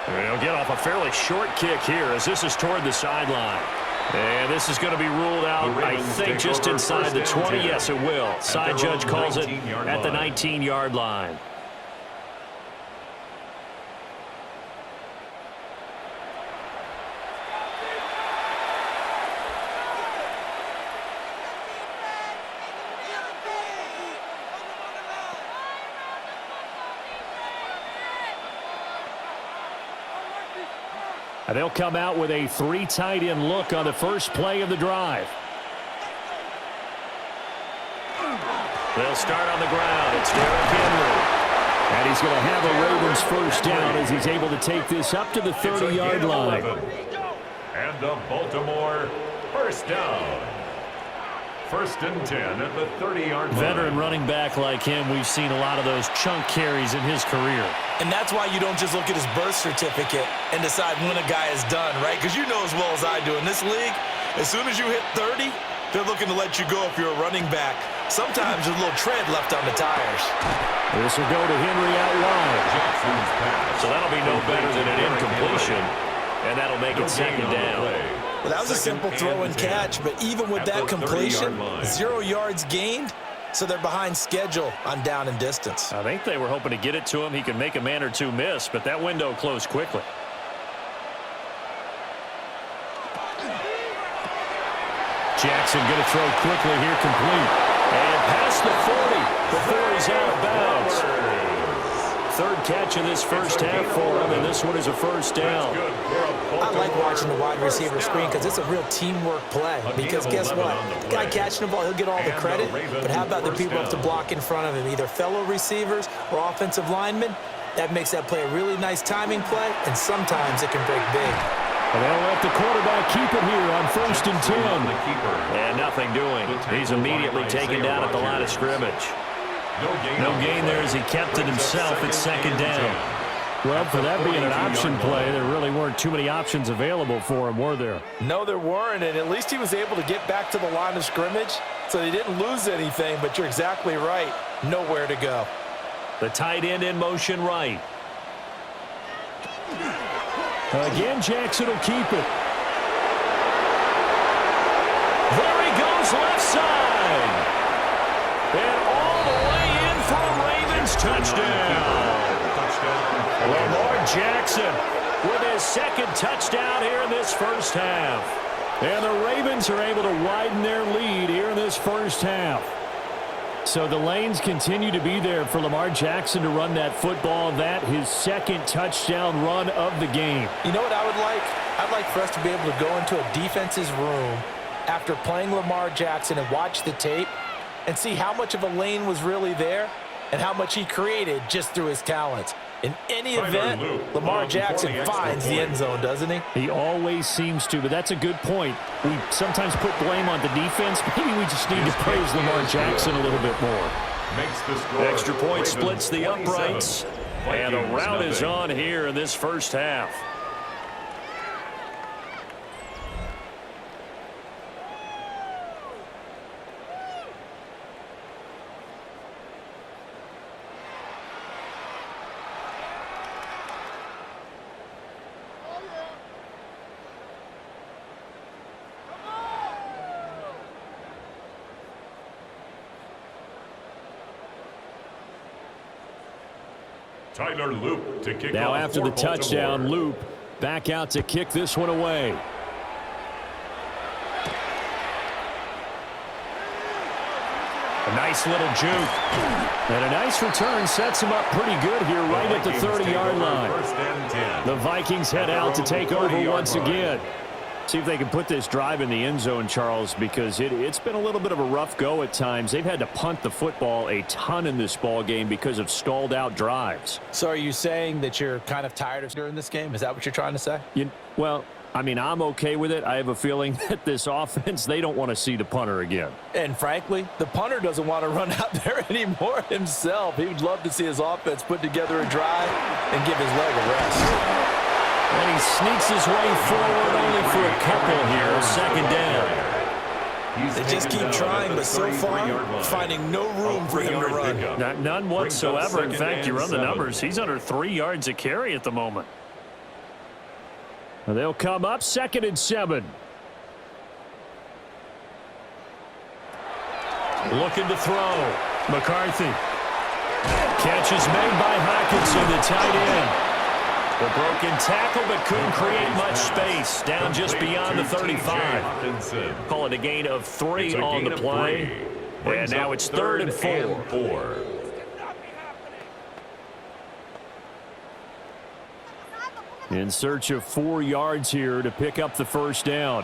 And he'll get off a fairly short kick here as this is toward the sideline. And this is going to be ruled out, I think, just inside the 20. Yes, it will. Side judge calls it at the 19-yard line. And they'll come out with a 3 tight end look on the first play of the drive. They'll start on the ground. It's Derrick Henry. And he's going to have a Ravens first down as he's able to take this up to the 30-yard line. And the Baltimore first down. 1st and 10 at the 30-yard line. Veteran running back like him, we've seen a lot of those chunk carries in his career. And that's why you don't just look at his birth certificate and decide when a guy is done, right? Because you know as well as I do, in this league, as soon as you hit 30, they're looking to let you go if you're a running back. Sometimes there's a little tread left on the tires. This will go to Henry out wide. So that'll be no better than an incompletion, and that'll make it 2nd down. Well, that was a simple throw and catch, but even with that completion, 0 yards gained, so they're behind schedule on down and distance. I think they were hoping to get it to him. He could make a man or two miss, but that window closed quickly. Jackson going to throw quickly here, complete. And past the 40 before he's out of bounds. 3rd catch in this first half for him, and this one is a first down. I like watching the wide receiver screen because it's a real teamwork play. Because guess what? The guy catching the ball, he'll get all the credit, but how about the people up to block in front of him, either fellow receivers or offensive linemen? That makes that play a really nice timing play, and sometimes it can break big. And they'll let the quarterback keep it here on 1st and 10. And nothing doing. He's immediately taken down at the line of scrimmage. No gain there as he kept it himself at 2nd down. Well, for that being an option play, there really weren't too many options available for him, were there? No, there weren't, and at least he was able to get back to the line of scrimmage, so he didn't lose anything, but you're exactly right. Nowhere to go. The tight end in motion right. Again, Jackson will keep it. There he goes left side. And all the way in for a Ravens touchdown. Lamar Jackson with his 2nd touchdown here in this first half. And the Ravens are able to widen their lead here in this first half. So the lanes continue to be there for Lamar Jackson to run that football. That his 2nd touchdown run of the game. You know what I would like? I'd like for us to be able to go into a defense's room after playing Lamar Jackson and watch the tape and see how much of a lane was really there and how much he created just through his talents. In any event, Lamar Jackson finds the end zone, doesn't he? He always seems to, but that's a good point. We sometimes put blame on the defense. Maybe we just need to praise Lamar Jackson a little bit more. Extra point splits the uprights, and a rout is on here in this first half. Tyler Loop to kick Now off after for the touchdown, Baltimore. Loop back out to kick this one away. A nice little juke. And a nice return sets him up pretty good here right at the 30-yard line. First and 10. The Vikings head out to take over once again. See if they can put this drive in the end zone, Charles, because it's been a little bit of a rough go at times. They've had to punt the football a ton in this ball game because of stalled out drives. So are you saying that you're kind of tired of during this game? Is that what you're trying to say? Well, I mean, I'm okay with it. I have a feeling that this offense, they don't want to see the punter again. And frankly, the punter doesn't want to run out there anymore himself. He would love to see his offense put together a drive and give his leg a rest. And he sneaks his way forward only for a couple here. Second down. They just keep trying, but so far, finding no room for him to run. None whatsoever. In fact, you run the numbers. He's under 3 yards a carry at the moment. They'll come up 2nd and 7. Looking to throw. McCarthy. Catch is made by Hockenson, the tight end. The broken tackle, but couldn't create much space. Down just beyond the 35. Call it a gain of 3 on the play. And now it's 3rd and 4. In search of 4 yards here to pick up the first down.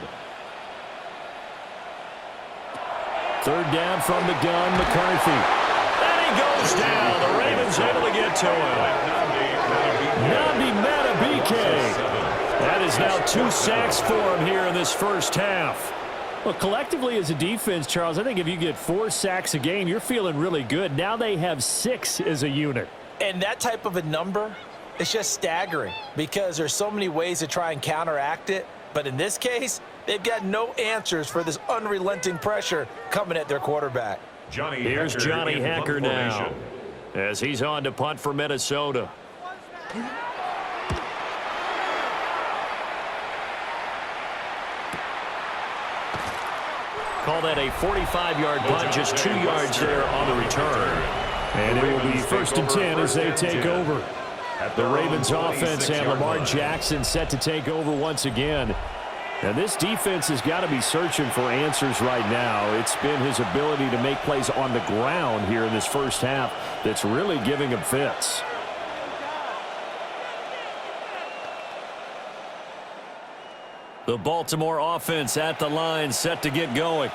3rd down from the gun, McCarthy. And he goes down. The Ravens able to get to him. Nnamdi Madubuike. That is now 2 sacks for him here in this first half. Well, collectively as a defense, Charles, I think if you get 4 sacks a game, you're feeling really good. Now they have 6 as a unit. And that type of a number, it's just staggering because there's so many ways to try and counteract it. But in this case, they've got no answers for this unrelenting pressure coming at their quarterback. Here's Johnny Hacker now as he's on to punt for Minnesota. Call that a 45-yard punt, just 2 yards there on the return. And it will be 1st and 10 as they take over. The Ravens offense and Lamar Jackson set to take over once again. And this defense has got to be searching for answers right now. It's been his ability to make plays on the ground here in this first half that's really giving him fits. The Baltimore offense at the line, set to get going.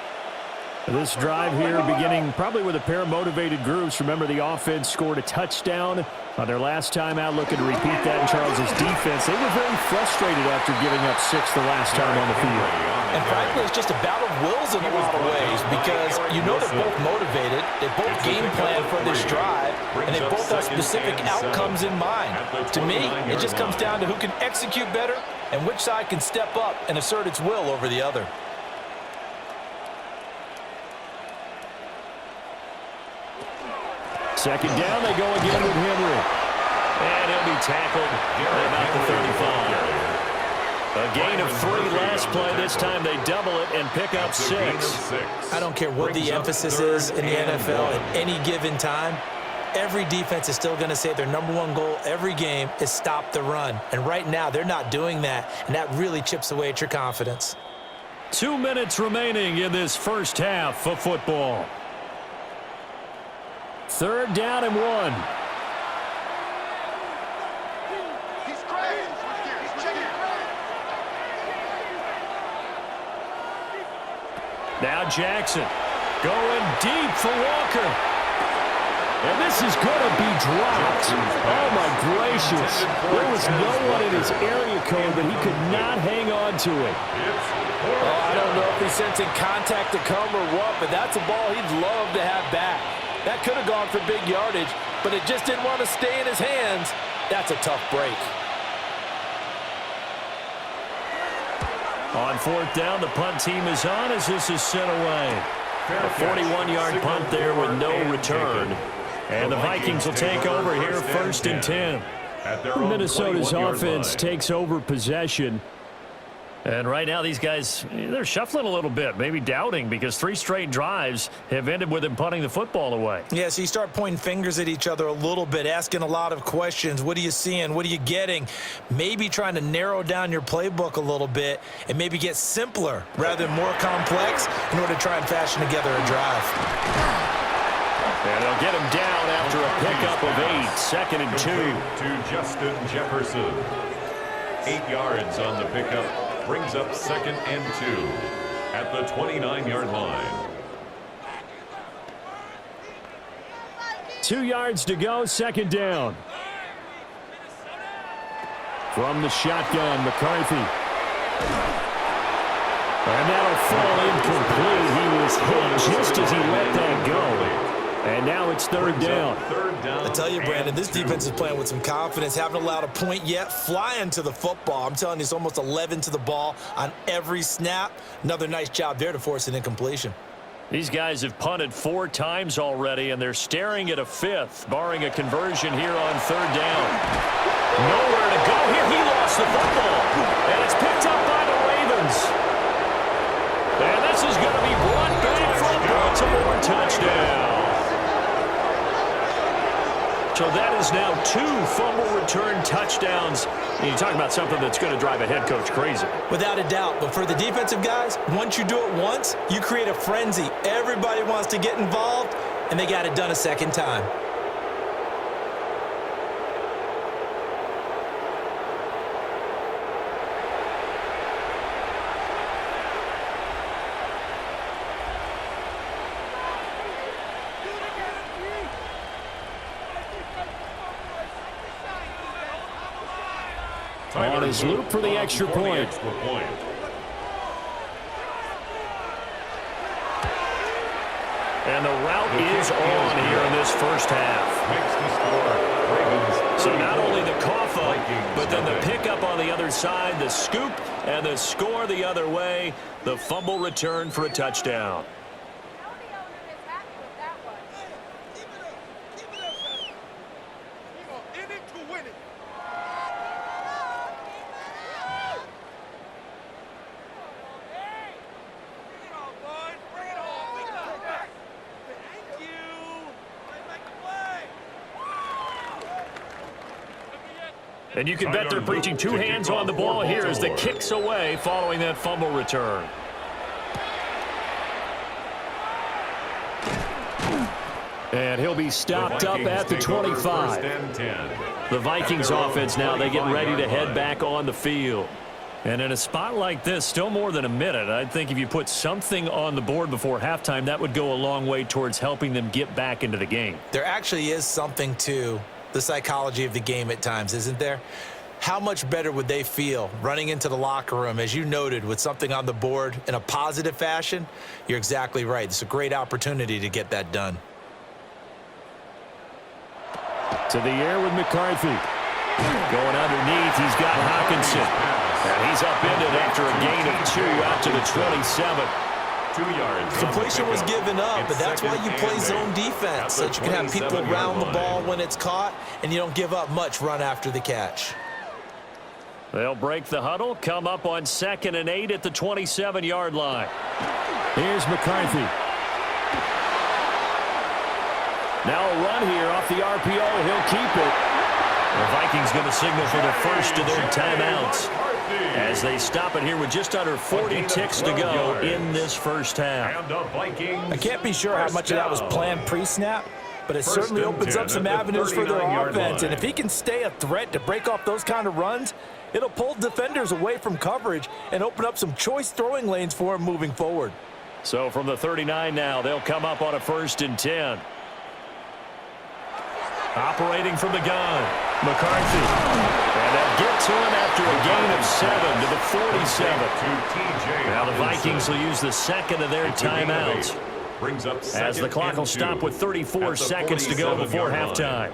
This drive here beginning probably with a pair of motivated groups. Remember, the offense scored a touchdown on their last time out. Looking to repeat that in Charles's defense. They were very frustrated after giving up 6 the last time on the field. And frankly, it's just a battle of wills in a lot of ways because you know they're both motivated. They both game plan for this drive, and they both have specific outcomes in mind. To me, it just comes down to who can execute better and which side can step up and assert its will over the other. Second down, they go again with Henry. And he'll be tackled at about the 35. A gain of 3 last play. This time they double it and pick up 6. I don't care what the emphasis is in the NFL at any given time. Every defense is still going to say their #1 goal every game is stop the run. And right now, they're not doing that, and that really chips away at your confidence. 2 minutes remaining in this first half of football. 3rd down and 1. Now Jackson going deep for Walker. And this is going to be dropped. Oh, my gracious. There was no one in his area code, but he could not hang on to it. Oh, I don't know if he's sensing contact to come or what, but that's a ball he'd love to have back. That could have gone for big yardage, but it just didn't want to stay in his hands. That's a tough break. On 4th down, the punt team is on as this is sent away. A 41-yard punt there with no return. And the Vikings will take over here 1st and 10. Minnesota's offense takes over possession. And right now, these guys, they're shuffling a little bit, maybe doubting, because 3 straight drives have ended with them punting the football away. Yeah, so you start pointing fingers at each other a little bit, asking a lot of questions. What are you seeing? What are you getting? Maybe trying to narrow down your playbook a little bit and maybe get simpler rather than more complex in order to try and fashion together a drive. And they'll get him down after a pickup of 8, 2nd and 2. To Justin Jefferson. 8 yards on the pickup. Brings up 2nd and 2 at the 29-yard line. 2 yards to go, 2nd down. From the shotgun, McCarthy. And that'll fall incomplete. He was hit just as he let that go. And now it's 3rd down. I tell you, Brandon, this defense is playing with some confidence. Haven't allowed a point yet. Flying to the football. I'm telling you, it's almost 11 to the ball on every snap. Another nice job there to force an incompletion. These guys have punted 4 times already, and they're staring at a 5th, barring a conversion here on 3rd down. Nowhere to go here. He lost the football. And it's picked up by the Ravens. And this is going to be brought back from Baltimore. Touchdown. So that is now 2 fumble return touchdowns. And you talk about something that's going to drive a head coach crazy. Without a doubt. But for the defensive guys, once you do it once, you create a frenzy. Everybody wants to get involved, and they got it done a second time. On his loop for the extra point. And the route is on here in this first half. So not only the cough up, but then the pickup on the other side, the scoop, and the score the other way. The fumble return for a touchdown. And you can bet they're preaching 2 hands on the ball here as the kick's away following that fumble return. And he'll be stopped up at the 25. The Vikings offense now, they get ready to head back on the field. And in a spot like this, still more than a minute, I think if you put something on the board before halftime, that would go a long way towards helping them get back into the game. There actually is something to the psychology of the game at times, isn't there? How much better would they feel running into the locker room, as you noted, with something on the board in a positive fashion? You're exactly right. It's a great opportunity to get that done. To the air with McCarthy. Going underneath, he's got Hawkinson. And he's upended after a gain of 2 out to the 27. 2 yards. Completion was given up, but that's why you play zone defense, so that you can have people around the ball when it's caught, and you don't give up much run after the catch. They'll break the huddle, come up on 2nd and 8 at the 27-yard line. Here's McCarthy. Now a run here off the RPO. He'll keep it. The Vikings going to signal for the first of their timeouts as they stop it here with just under 40 ticks to go in this first half. I can't be sure how much of that was planned pre-snap, but it certainly opens up some avenues for their offense. And if he can stay a threat to break off those kind of runs, it'll pull defenders away from coverage and open up some choice throwing lanes for him moving forward. So from the 39 now, they'll come up on a 1st and 10. Operating from the gun, McCarthy. And they'll get to him after a gain of 7 to the 47. Now the Vikings will use the second of their timeouts, as the clock will stop with 34 seconds to go before halftime.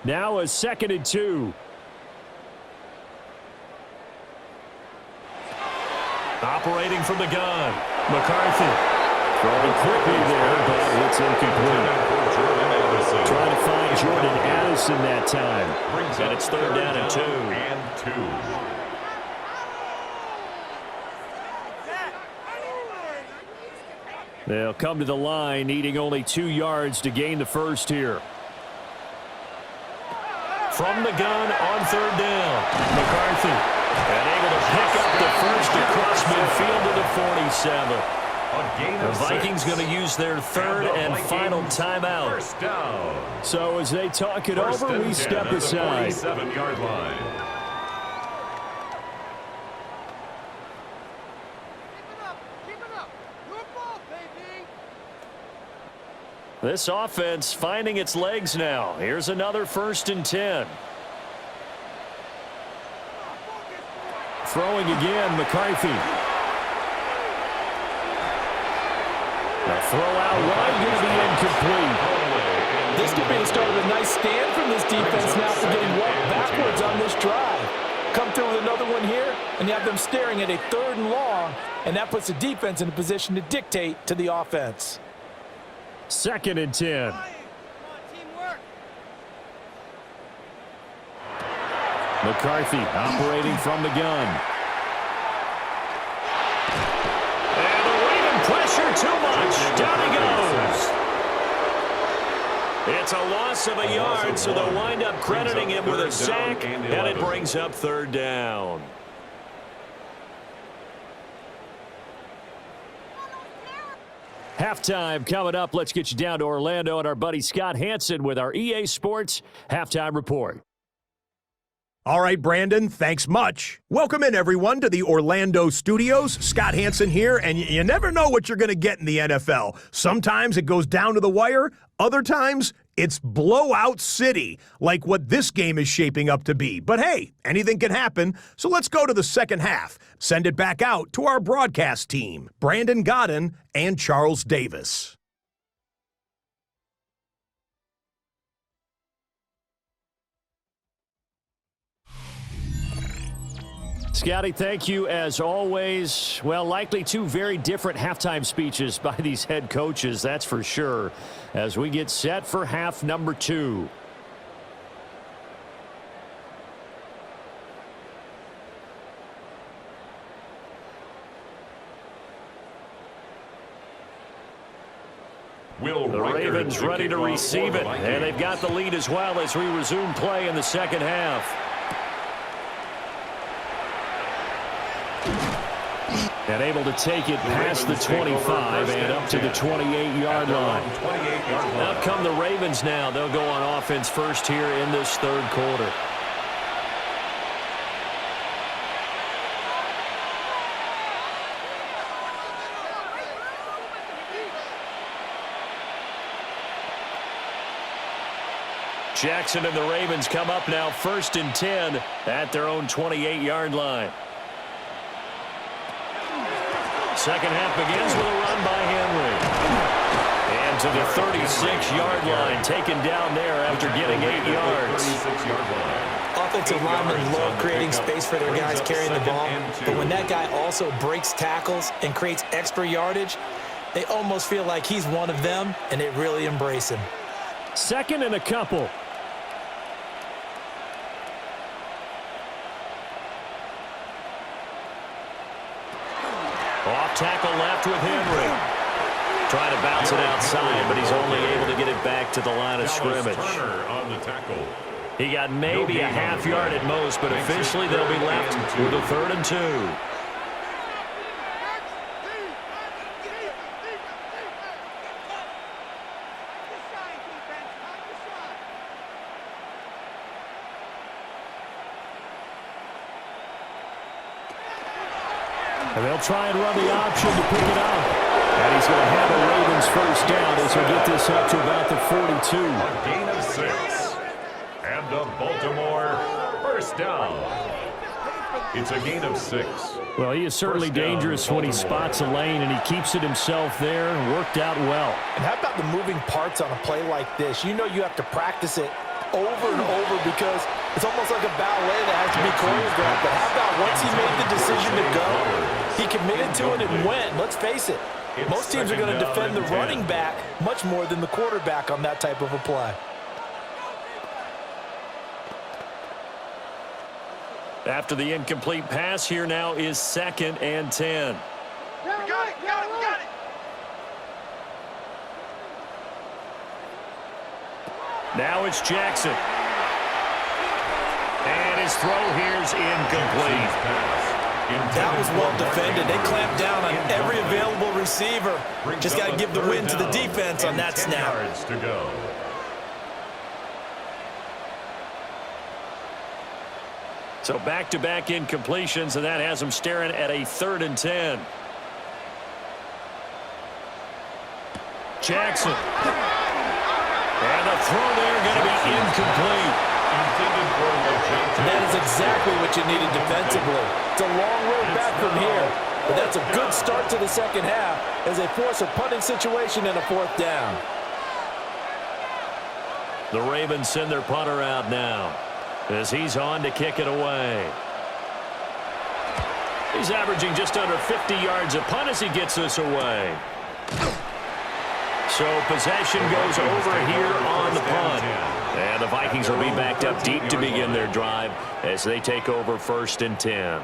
Now a 2nd and 2. Operating from the gun, McCarthy. Throwing quickly there, but it's incomplete. Trying to find Jordan Addison that time. And it's third down and 2. They'll come to the line, needing only 2 yards to gain the first here. From the gun on third down, McCarthy. And able to pick up the first across midfield to the 47. The Vikings going to use their third and final timeout. So as they talk it over, we step aside. 47-yard line. This offense finding its legs now. Here's another 1st and 10. Throwing again, McCarthy. The throw out wide going to be incomplete. This could be the start of a nice stand from this defense now for getting walked backwards on this drive. Come through with another one here, and you have them staring at a 3rd and long, and that puts the defense in a position to dictate to the offense. 2nd and 10. McCarthy operating from the gun. And the Raven pressure too much. Down he goes. It's a loss of a yard, so they'll wind up crediting him with a sack, and it brings up third down. Halftime coming up. Let's get you down to Orlando and our buddy Scott Hansen with our EA Sports Halftime Report. All right, Brandon, thanks much. Welcome in, everyone, to the Orlando studios. Scott Hansen here, and you never know what you're going to get in the NFL. Sometimes it goes down to the wire. Other times, it's blowout city, like what this game is shaping up to be. But hey, anything can happen, so let's go to the second half. Send it back out to our broadcast team, Brandon Godden and Charles Davis. Scotty, thank you as always. Well, likely 2 very different halftime speeches by these head coaches, that's for sure, as we get set for half number 2. The Ravens ready to receive it, and they've got the lead as well as we resume play in the second half. And able to take it past the 25 and up to the 28-yard line. Out come the Ravens now. They'll go on offense first here in this third quarter. Jackson and the Ravens come up now 1st and 10 at their own 28-yard line. Second half begins with a run by Henry. And to the 36-yard line, taken down there after getting 8 yards. Offensive linemen love creating space for their guys carrying the ball, but when that guy also breaks tackles and creates extra yardage, they almost feel like he's one of them, and they really embrace him. 2nd and a couple. Off tackle left with Henry. Trying to bounce it outside, but he's only able to get it back to the line of scrimmage. On the tackle. He got maybe a half yard at most, but officially they'll be left with a 3rd and 2. And they'll try and run the option to pick it up. And he's going to have a Ravens first down as he'll get this up to about the 42. A gain of 6. And the Baltimore first down. It's a gain of 6. Well, he is certainly dangerous when he spots a lane, and he keeps it himself there and worked out well. And how about the moving parts on a play like this? You know you have to practice it over and over because it's almost like a ballet that has to be choreographed. But how about once he made the decision to go, he committed to it and went. Let's face it, Most teams are going to defend the running back much more than the quarterback on that type of a play. After the incomplete pass, here now is 2nd and 10. We got it, we got it. Now it's Jackson. And his throw here's incomplete. That was well defended. They clamped down on every available receiver. Just got to give the win to the defense on that snap. To go. So back-to-back incompletions, and that has him staring at a 3rd and 10. Jackson. And the throw there going to be incomplete. And that is exactly what you needed defensively. It's a long road back from here, but that's a good start to the second half as they force a punting situation and a 4th down. The Ravens send their punter out now as he's on to kick it away. He's averaging just under 50 yards a punt as he gets this away. So possession goes over here on the punt. And the Vikings will be backed up deep to begin their drive as they take over 1st and 10.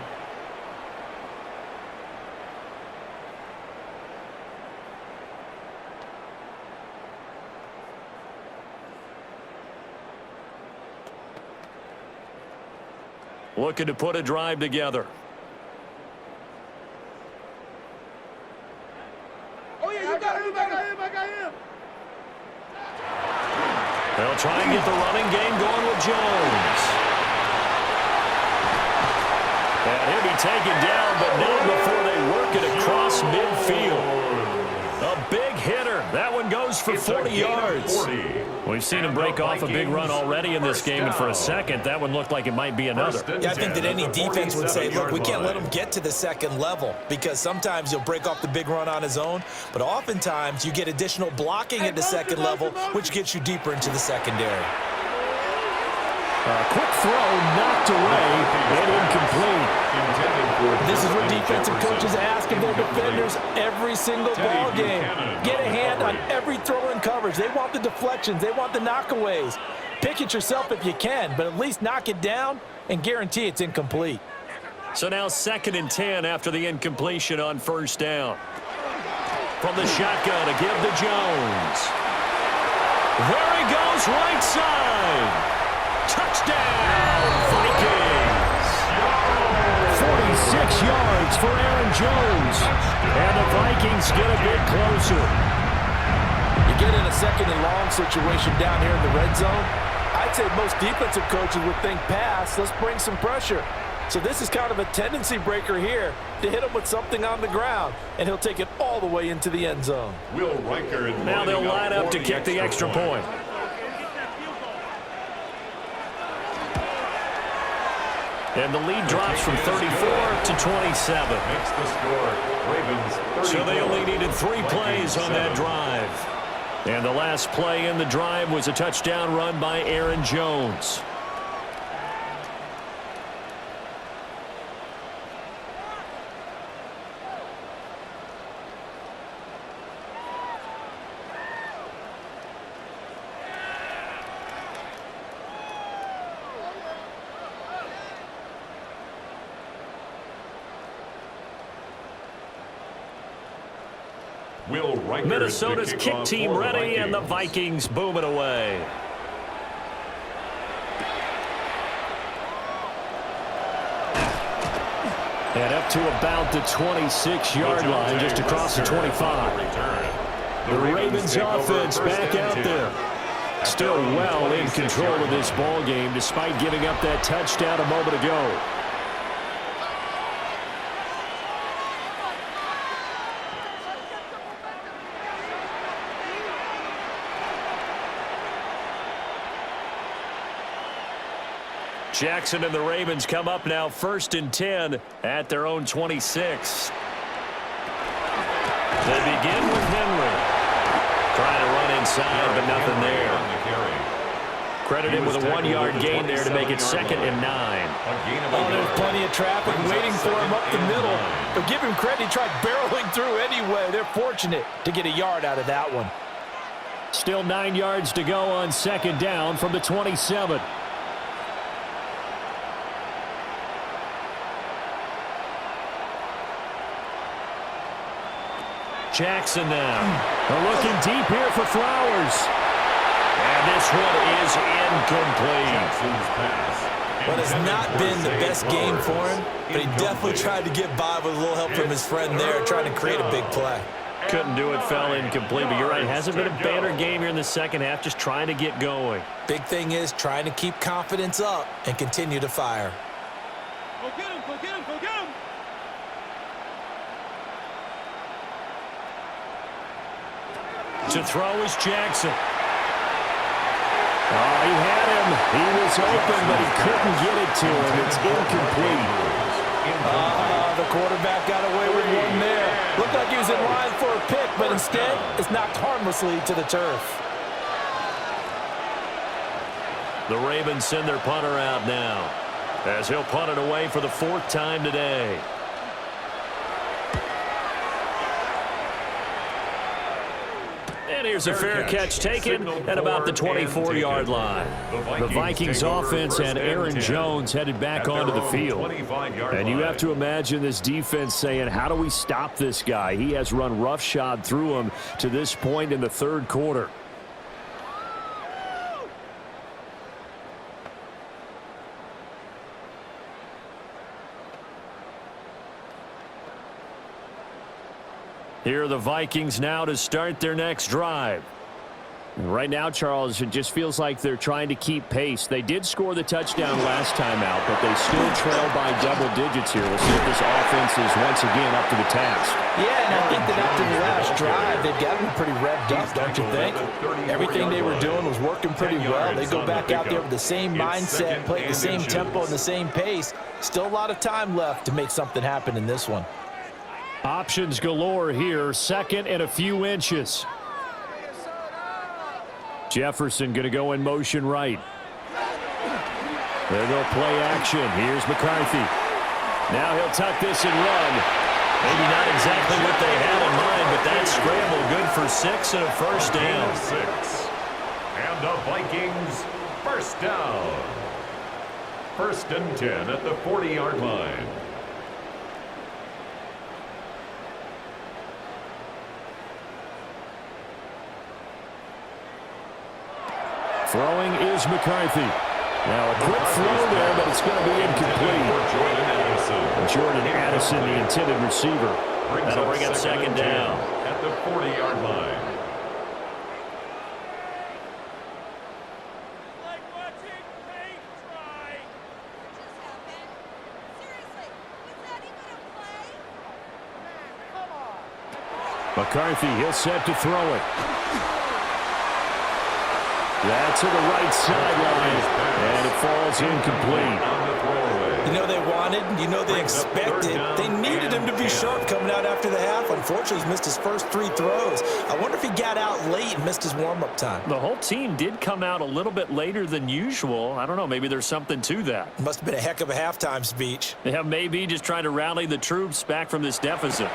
Looking to put a drive together. Oh, yeah, you got him, I got him. They'll try and get the running game going with Jones. And he'll be taken down, but not before they work it across midfield. A big hitter. That one goes for 40 yards. We've seen him break off a big run already in this game, and for a second, that one looked like it might be another. Yeah, I think that any defense would say, look, we can't let him get to the second level because sometimes he'll break off the big run on his own, but oftentimes you get additional blocking at the second level, which gets you deeper into the secondary. Quick throw knocked away and incomplete. This is what defensive coaches ask of their defenders every single ball game. Get a hand on every throw in coverage. They want the deflections. They want the knockaways. Pick it yourself if you can, but at least knock it down and guarantee it's incomplete. So now 2nd and 10 after the incompletion on 1st down. From the shotgun to give to Jones. There he goes, right side. Touchdown, Vikings! 46 yards for Aaron Jones. And the Vikings get a bit closer. You get in a 2nd and long situation down here in the red zone, I'd say most defensive coaches would think pass, let's bring some pressure. So this is kind of a tendency breaker here to hit him with something on the ground, and he'll take it all the way into the end zone. Now they'll line up to kick the extra point. And the lead drops from 34 to 27. Makes the score. Ravens. So they only needed 3 plays on that drive. And the last play in the drive was a touchdown run by Aaron Jones. Minnesota's kick team ready, and the Vikings boom it away. And up to about the 26-yard line, just across the 25. The Ravens offense back out there. Still well in control of this ball game, despite giving up that touchdown a moment ago. Jackson and the Ravens come up now 1st and 10 at their own 26. They begin with Henry. Trying to run inside, but nothing there. Credit him with a 1-yard gain there to make it 2nd and 9. Oh, there's plenty of traffic waiting for him up the middle. But give him credit, he tried barreling through anyway. They're fortunate to get a yard out of that one. Still 9 yards to go on 2nd down from the 27. Jackson now. They're looking deep here for Flowers. And this one is incomplete. Well, it's not been the best game for him, but he definitely tried to get by with a little help from his friend there, trying to create a big play. Couldn't do it, fell incomplete, but you're right. It hasn't been a banner game here in the second half, just trying to get going. Big thing is trying to keep confidence up and continue to fire. Go get him, go get him, go get him. To throw is Jackson. Oh, he had him. He was open, but he couldn't get it to him. It's incomplete. The quarterback got away with one there. Looked like he was in line for a pick, but instead, it's knocked harmlessly to the turf. The Ravens send their punter out now, as he'll punt it away for the 4th time today. And here's a fair catch taken at about the 24-yard line. The Vikings offense and Aaron Jones headed back onto the field. And you have to imagine this defense saying, how do we stop this guy? He has run roughshod through him to this point in the 3rd quarter. Here are the Vikings now to start their next drive. Right now, Charles, it just feels like they're trying to keep pace. They did score the touchdown last time out, but they still trail by double digits here. We'll see if this offense is once again up to the task. Yeah, and I think that after the last drive, they've got them pretty revved up, don't you think? Everything they were doing was working pretty well. They go back out there with the same mindset, play at the same tempo and the same pace. Still a lot of time left to make something happen in this one. Options galore here, 2nd and a few inches. Jefferson going to go in motion right. There go play action. Here's McCarthy. Now he'll tuck this and run. Maybe not exactly what they had in mind, but that scramble good for 6 and a 1st down. 6. And the Vikings first down. 1st and 10 at the 40-yard line. Throwing is McCarthy. Now a quick throw there, but it's going to be incomplete. Jordan Addison, the intended receiver. That'll bring up 2nd down. At the 40-yard line. McCarthy, he'll set to throw it. That's to the right sideline, and it falls incomplete. You know they wanted, you know they expected. They needed him to be sharp coming out after the half. Unfortunately, he's missed his first 3 throws. I wonder if he got out late and missed his warm-up time. The whole team did come out a little bit later than usual. I don't know, maybe there's something to that. Must have been a heck of a halftime speech. Yeah, maybe just trying to rally the troops back from this deficit.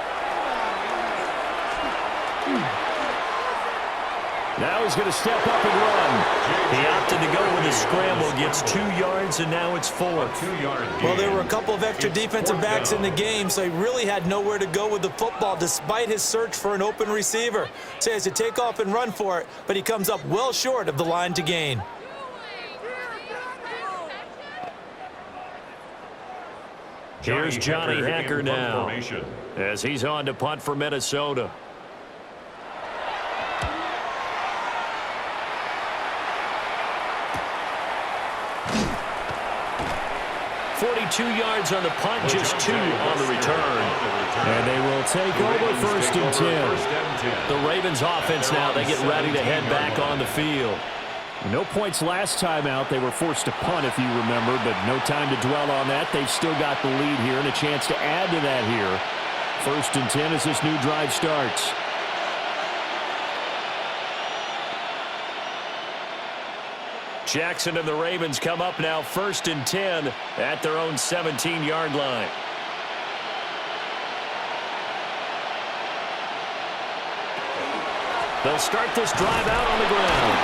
Now he's going to step up and run. He opted to go with a scramble, gets 2 yards, and now it's 4. Well, there were a couple of extra defensive backs in the game, so he really had nowhere to go with the football despite his search for an open receiver. So he has to take off and run for it, but he comes up well short of the line to gain. Here's Johnny Hacker now as he's on to punt for Minnesota. 42 yards on the punt, just 2 on the return. And they will take over 1st and 10. The Ravens offense now, they get ready to head back on the field. No points last time out. They were forced to punt, if you remember, but no time to dwell on that. They've still got the lead here and a chance to add to that here. 1st and 10 as this new drive starts. Jackson and the Ravens come up now 1st and 10 at their own 17-yard line. They'll start this drive out on the ground.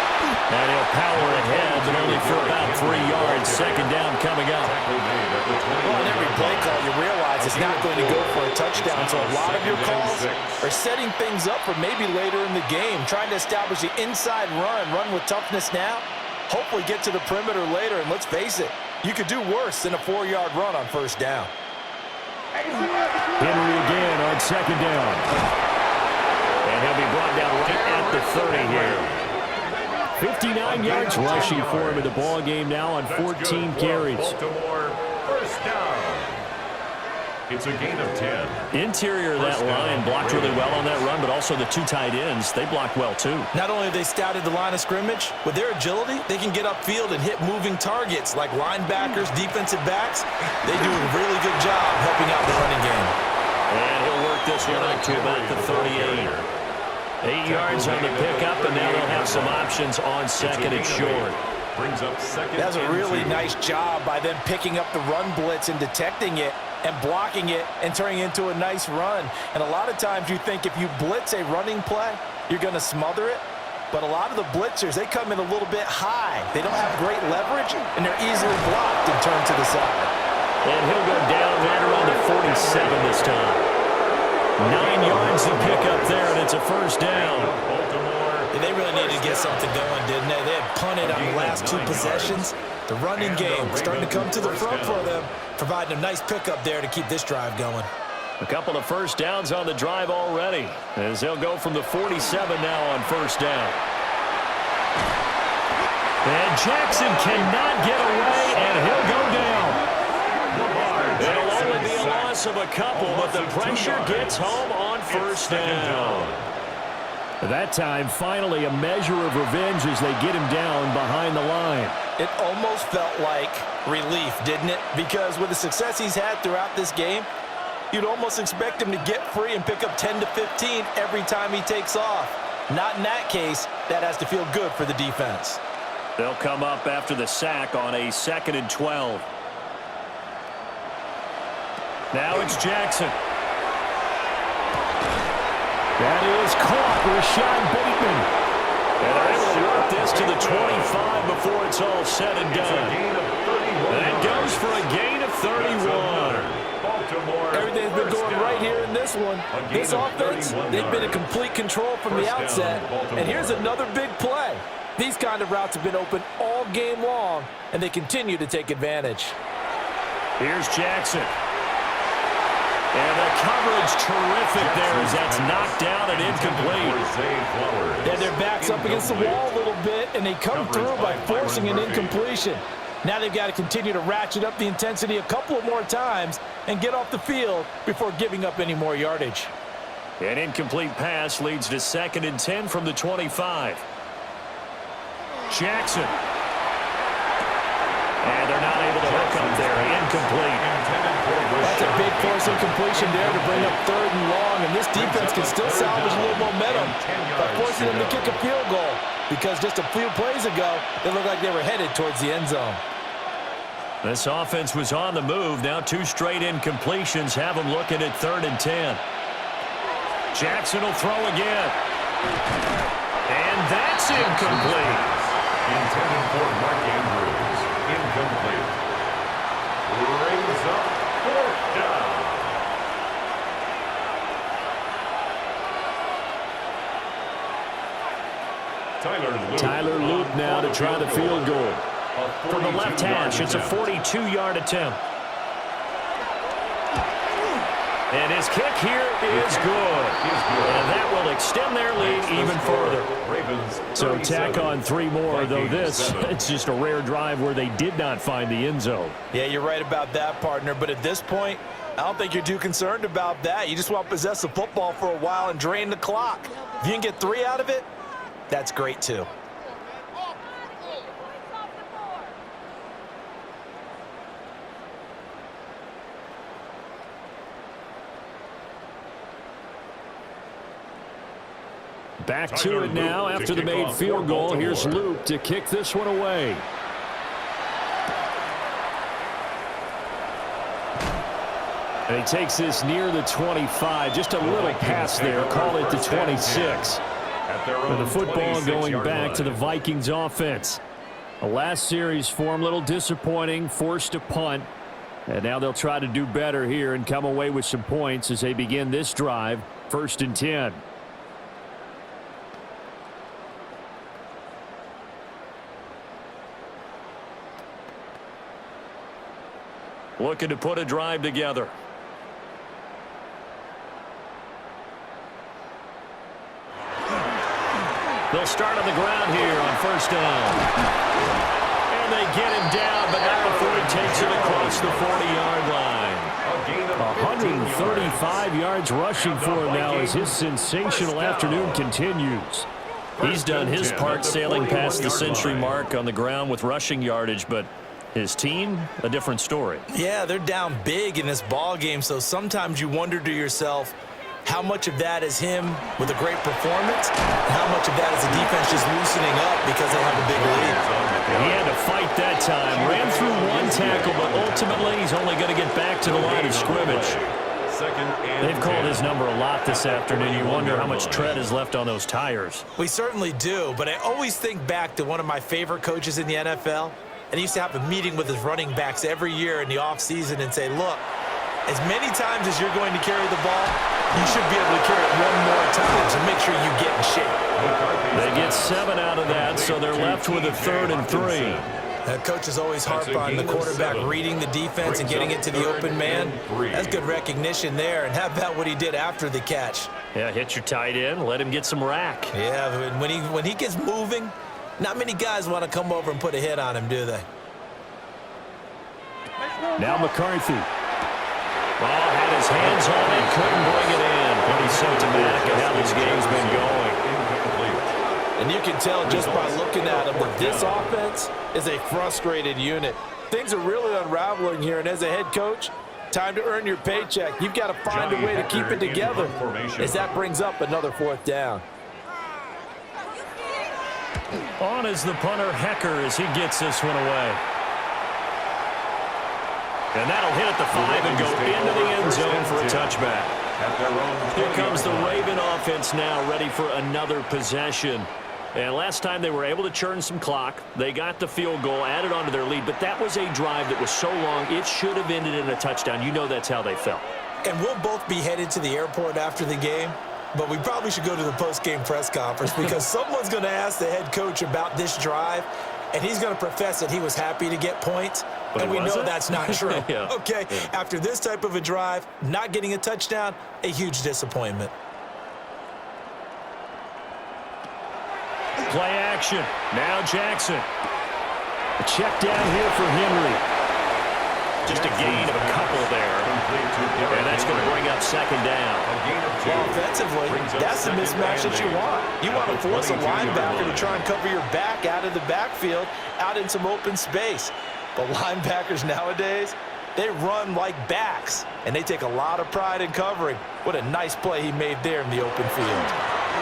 And he'll power ahead, but only for about 3 yards. 2nd down coming up. Well, on every play call, you realize it's not going to go for a touchdown. So a lot of your calls are setting things up for maybe later in the game, trying to establish the inside run with toughness now, hopefully get to the perimeter later. And let's face it, you could do worse than a 4-yard run on 1st down. Henry again on 2nd down. And he'll be brought down right at the 30 here. 59 yards rushing for him in the ball game now on 14 carries. Baltimore, 1st down. It's a gain of 10. Interior of that line blocked really well on that run, but also the 2 tight ends, they blocked well too. Not only have they scouted the line of scrimmage, with their agility, they can get upfield and hit moving targets like linebackers, defensive backs. They do a really good job helping out the running game. And he'll work this one out to about the 38. 8 yards on the pickup, and now they'll have some options on 2nd and short. Brings up 2nd. That's a really nice job by them picking up the run blitz and detecting it and blocking it and turning it into a nice run. And a lot of times you think if you blitz a running play, you're going to smother it. But a lot of the blitzers, they come in a little bit high. They don't have great leverage, and they're easily blocked and turned to the side. And he'll go down right around the 47 this time. 9 yards to pick up there, and it's a 1st down. And they really needed to get something going, didn't they? They had punted on the last 2 possessions. The running game starting to come to the front for them, providing a nice pickup there to keep this drive going. A couple of 1st downs on the drive already, as they'll go from the 47 now on 1st down. And Jackson cannot get away, and he'll go down. It'll only be a loss of a couple, but the pressure gets home on 1st down. That time, finally, a measure of revenge as they get him down behind the line. It almost felt like relief, didn't it? Because with the success he's had throughout this game, you'd almost expect him to get free and pick up 10 to 15 every time he takes off. Not in that case. That has to feel good for the defense. They'll come up after the sack on a 2nd and 12. Now it's Jackson. That is caught. Rashad Bateman. And they're able to work this to the 25 before it's all said and done. And it goes for a gain of 31. Everything's been going right here in this one. This offense, they've been in complete control from the outset. And here's another big play. These kind of routes have been open all game long, and they continue to take advantage. Here's Jackson. And the coverage terrific there as that's knocked down and incomplete. Yeah, their back's up against the wall a little bit, and they come through by forcing an incompletion. Now they've got to continue to ratchet up the intensity a couple of more times and get off the field before giving up any more yardage. An incomplete pass leads to 2nd and 10 from the 25. Jackson. And they're not able to hook up there. Incomplete. That's a big force incompletion there to bring up 3rd and long, and this defense can still salvage a little momentum by forcing them to kick a field goal, because just a few plays ago, they looked like they were headed towards the end zone. This offense was on the move. Now 2 straight incompletions have them looking at 3rd and 10. Jackson will throw again. And that's incomplete. Intended for Mark Andrews. Incomplete. Brings up 4th down. Tyler Luke now to try the field goal. From the left hash, it's a 42-yard attempt. And his kick here is good. And that will extend their lead even further. So tack on 3 more, though this, it's just a rare drive where they did not find the end zone. Yeah, you're right about that, partner. But at this point, I don't think you're too concerned about that. You just want to possess the football for a while and drain the clock. If you can get 3 out of it, that's great too. Back to it now after the made field goal. Here's Luke to kick this one away. And he takes this near the 25. Just a little pass there. Call it the 26. And the football going back to the Vikings offense. The last series for him, a little disappointing. Forced to punt. And now they'll try to do better here and come away with some points as they begin this drive. 1st and 10. Looking to put a drive together. They'll start on the ground here on 1st down. And they get him down, but not before he takes it across the 40-yard line. 135 yards rushing for him now as his sensational afternoon continues. He's done his part sailing past the century mark on the ground with rushing yardage, but his team, a different story. Yeah, they're down big in this ball game, so sometimes you wonder to yourself, how much of that is him with a great performance, and how much of that is the defense just loosening up because they have a big lead. He had to fight that time. Ran through one tackle, but ultimately he's only going to get back to the line of scrimmage. They've called his number a lot this afternoon. You wonder how much tread is left on those tires. We certainly do, but I always think back to one of my favorite coaches in the NFL, and he used to have a meeting with his running backs every year in the offseason and say, look, as many times as you're going to carry the ball, you should be able to carry it one more time to make sure you get in shape. They get 7 out of that, so they're left with a 3rd and 3. That coach is always harp on the quarterback reading the defense and getting it to the open man. That's good recognition there. And how about what he did after the catch? Yeah, hit your tight end, let him get some rack. Yeah, when he gets moving, not many guys want to come over and put a hit on him, do they? Now McCarthy. Ball had his hands on it, couldn't bring it in. Pretty symptomatic of how this game's been going. And you can tell just by looking at him that this offense is a frustrated unit. Things are really unraveling here, and as a head coach, time to earn your paycheck. You've got to find a way to keep it together as that brings up another 4th down. On is the punter, Hecker, as he gets this one away. And that'll hit at the 5 and go into the end zone for a touchback. Here comes the Raven offense now, ready for another possession. And last time they were able to churn some clock. They got the field goal, added on to their lead, but that was a drive that was so long, it should have ended in a touchdown. You know that's how they felt. And we'll both be headed to the airport after the game, but we probably should go to the post-game press conference because someone's going to ask the head coach about this drive, and he's going to profess that he was happy to get points, and we know that's not true. Yeah. Okay, after this type of a drive, not getting a touchdown, a huge disappointment. Play action. Now Jackson. A check down here for Henry. Just a gain of a couple there. And that's going to bring up 2nd down. Well, offensively, that's the mismatch that you want. You want to force a linebacker to try and cover your back out of the backfield, out in some open space. But linebackers nowadays, they run like backs, and they take a lot of pride in covering. What a nice play he made there in the open field.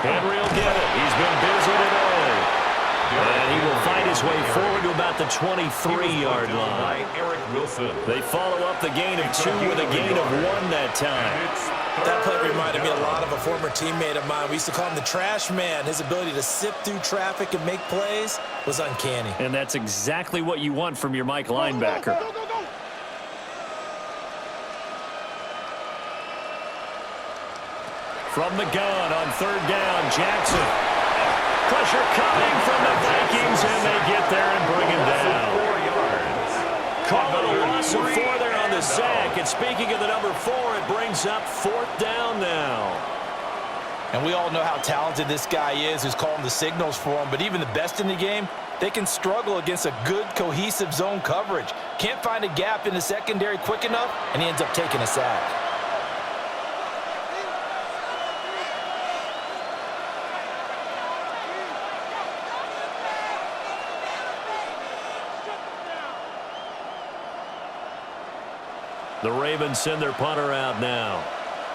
Henry will get it. He's been busy today. And he will find his way forward to about the 23-yard line. They follow up the gain of 2 with a gain of 1 that time. That play reminded me a lot of a former teammate of mine. We used to call him the trash man. His ability to sift through traffic and make plays was uncanny. And that's exactly what you want from your Mike linebacker. From the gun on 3rd down, Jackson. Pressure coming from the Vikings, and they get there and bring him down. Call it a loss of 4 there on the sack. And speaking of the number 4, it brings up 4th down now. And we all know how talented this guy is who's calling the signals for him. But even the best in the game, they can struggle against a good, cohesive zone coverage. Can't find a gap in the secondary quick enough, and he ends up taking a sack. The Ravens send their punter out now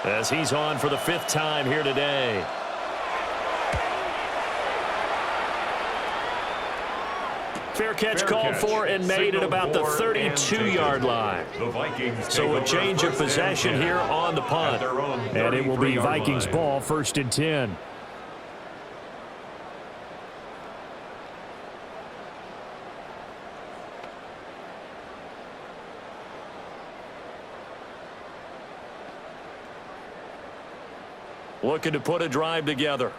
as he's on for the 5th time here today. Fair catch called for and made at about the 32-yard line. The Vikings So a change of possession here on the punt. And it will be Vikings ball, 1st and 10. Looking to put a drive together.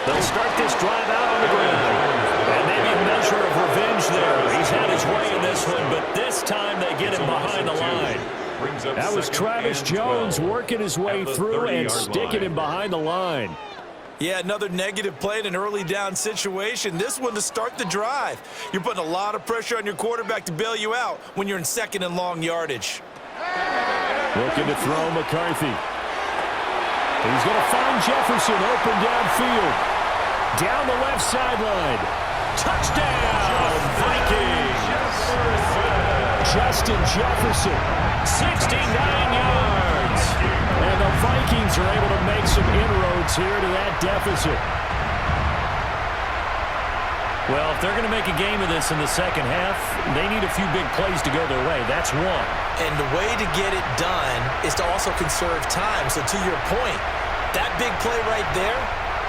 They'll start this drive out on the ground. And maybe a measure of revenge there. He's had his way in this one, but this time they get him behind the line. That was Travis Jones working his way through and sticking him behind the line. Yeah, another negative play in an early down situation. This one to start the drive. You're putting a lot of pressure on your quarterback to bail you out when you're in 2nd and long yardage. Looking to throw McCarthy. He's going to find Jefferson open downfield. Down the left sideline. Touchdown, Vikings. Justin Jefferson, 69 yards. And the Vikings are able to make some inroads here to that deficit. Well, if they're going to make a game of this in the second half, they need a few big plays to go their way. That's one. And the way to get it done is to also conserve time. So to your point, that big play right there,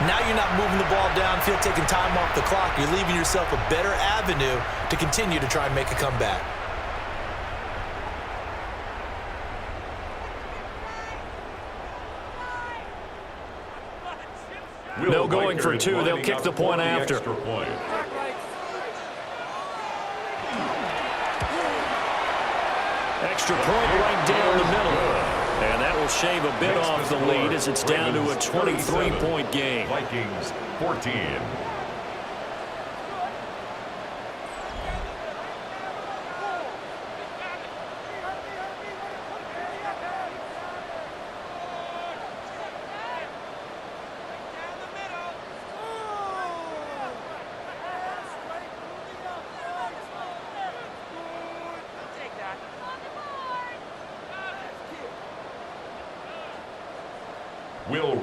now you're not moving the ball downfield, taking time off the clock. You're leaving yourself a better avenue to continue to try and make a comeback. No going for 2. They'll kick the point after. Extra point right down the middle. And that will shave a bit off the lead as it's down to a 23-point game. Vikings 14.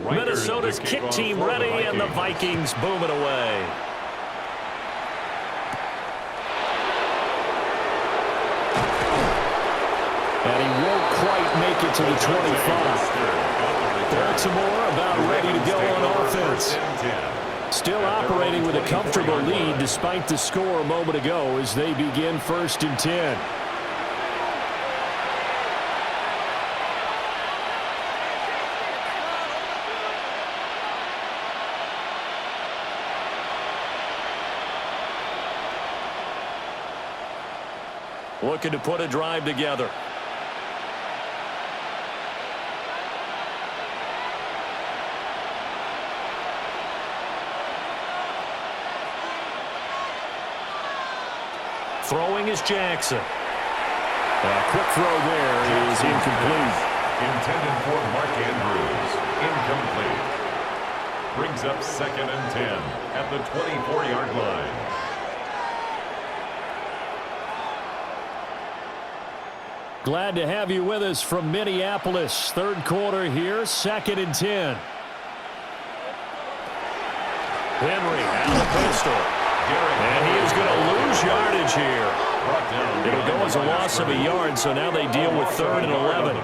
Minnesota's kick team ready, and the Vikings boom it away. And he won't quite make it to the 25. Baltimore about ready to go on offense. Still operating with a comfortable lead despite the score a moment ago as they begin 1st and 10. Looking to put a drive together. Throwing is Jackson. A quick throw there is incomplete. Intended for Mark Andrews. Incomplete. Brings up 2nd and 10 at the 24-yard line. Glad to have you with us from Minneapolis. 3rd quarter here, 2nd and 10. Henry out of the pistol. And he is going to lose yardage here. It'll go as a loss of a yard, so now they deal with 3rd and 11.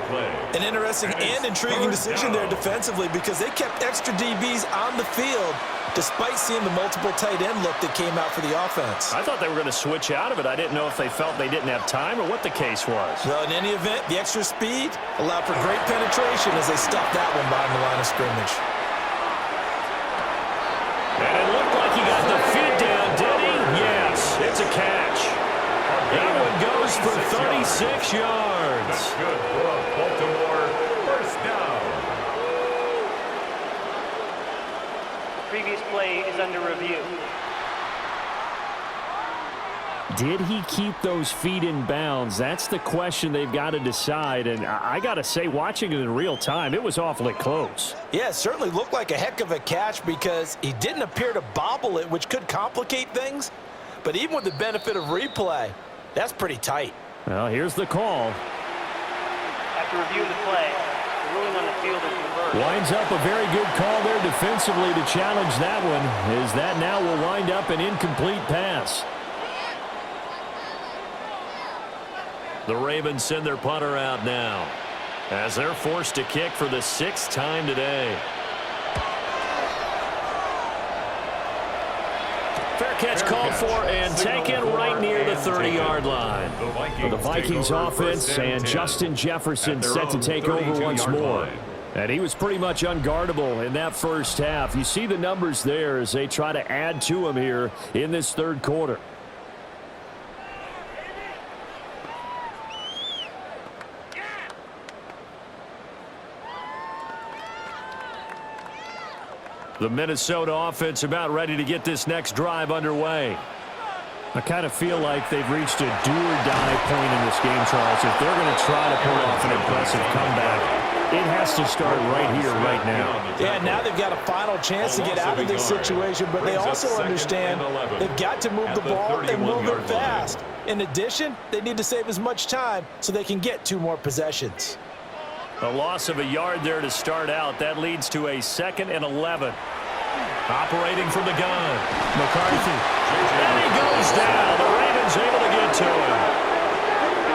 An interesting and intriguing decision there defensively because they kept extra DBs on the field despite seeing the multiple tight end look that came out for the offense. I thought they were going to switch out of it. I didn't know if they felt they didn't have time or what the case was. Well, in any event, the extra speed allowed for great penetration as they stuffed that one behind the line of scrimmage. And it looked like he got the feet down, did he? Yes, it's a catch. That one goes for 36 yards. That's good for Baltimore. 1st down. Previous play is under review. Did he keep those feet in bounds? That's the question they've got to decide. And I got to say, watching it in real time, it was awfully close. Yeah, it certainly looked like a heck of a catch because he didn't appear to bobble it, which could complicate things. But even with the benefit of replay, that's pretty tight. Well, here's the call. After reviewing the play, the ruling on the field is reversed. Winds up a very good call there defensively to challenge that one, as that now will wind up an incomplete pass. The Ravens send their punter out now, as they're forced to kick for the 6th time today. Fair catch called for and taken right near the 30-yard line. The Vikings offense and Justin Jefferson set to take over once more. And he was pretty much unguardable in that first half. You see the numbers there as they try to add to him here in this third quarter. The Minnesota offense about ready to get this next drive underway. I kind of feel like they've reached a do-or-die point in this game, Charles. If they're going to try to pull off an impressive comeback, it has to start right here, right now. Yeah, now they've got a final chance to get out of this situation, but they also understand they've got to move the ball and move it fast. In addition, they need to save as much time so they can get 2 more possessions. A loss of a yard there to start out. That leads to a 2nd and 11. Operating from the gun, McCarthy. And he goes down. The Ravens able to get to him.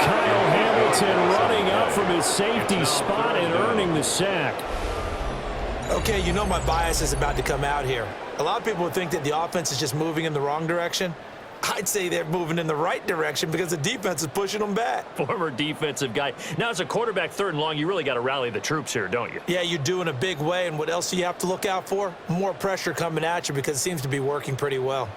Kyle Hamilton running up from his safety spot and earning the sack. Okay, you know my bias is about to come out here. A lot of people would think that the offense is just moving in the wrong direction. I'd say they're moving in the right direction because the defense is pushing them back. Former defensive guy. Now, as a quarterback 3rd and long, you really got to rally the troops here, don't you? Yeah, you do in a big way. And what else do you have to look out for? More pressure coming at you because it seems to be working pretty well.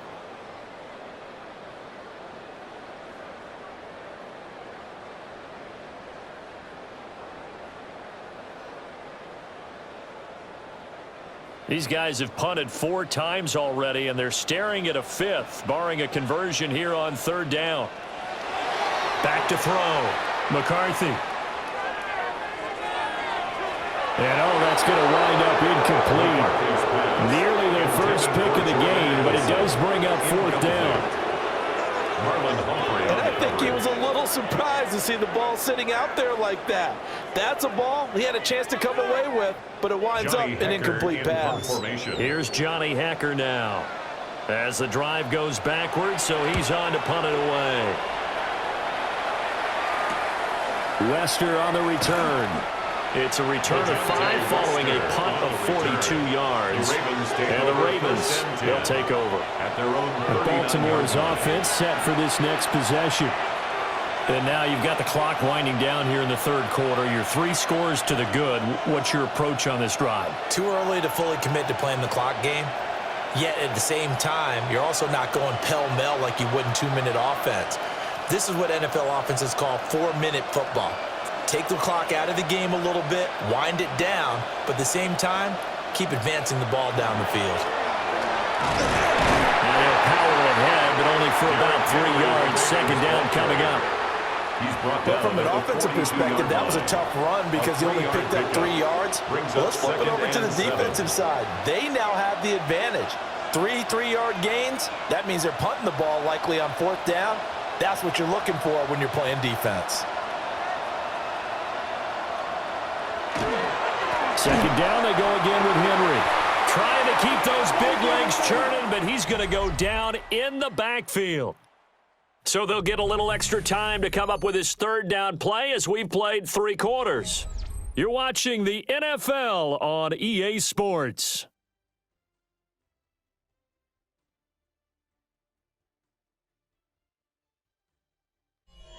These guys have punted 4 times already, and they're staring at a 5th, barring a conversion here on 3rd down. Back to throw. McCarthy. And, that's going to wind up incomplete. Nearly their first pick of the game, but it does bring up 4th down. And I think he was a little surprised to see the ball sitting out there like that. That's a ball he had a chance to come away with, but it winds up an incomplete pass. Here's Johnny Hacker now, as the drive goes backwards, so he's on to punt it away. Wester on the return. It's a return of 5 following a punt of 42 yards. And the Ravens, they'll take over. Baltimore's offense set for this next possession. And now you've got the clock winding down here in the 3rd quarter. You're 3 scores to the good. What's your approach on this drive? Too early to fully commit to playing the clock game. Yet at the same time, you're also not going pell-mell like you would in 2-minute offense. This is what NFL offenses call 4-minute football. Take the clock out of the game a little bit, wind it down, but at the same time, keep advancing the ball down the field. Now they'll power ahead, but only for about 3 yards. 2nd down coming up. But from an offensive perspective, that was a tough run because he only picked up 3 yards. Well, let's flip it over to the defensive side. They now have the advantage. 3 3-yard gains, that means they're punting the ball likely on 4th down. That's what you're looking for when you're playing defense. 2nd down, they go again with Henry. Trying to keep those big legs churning, but he's going to go down in the backfield. So they'll get a little extra time to come up with his 3rd down play as we've played 3 quarters. You're watching the NFL on EA Sports.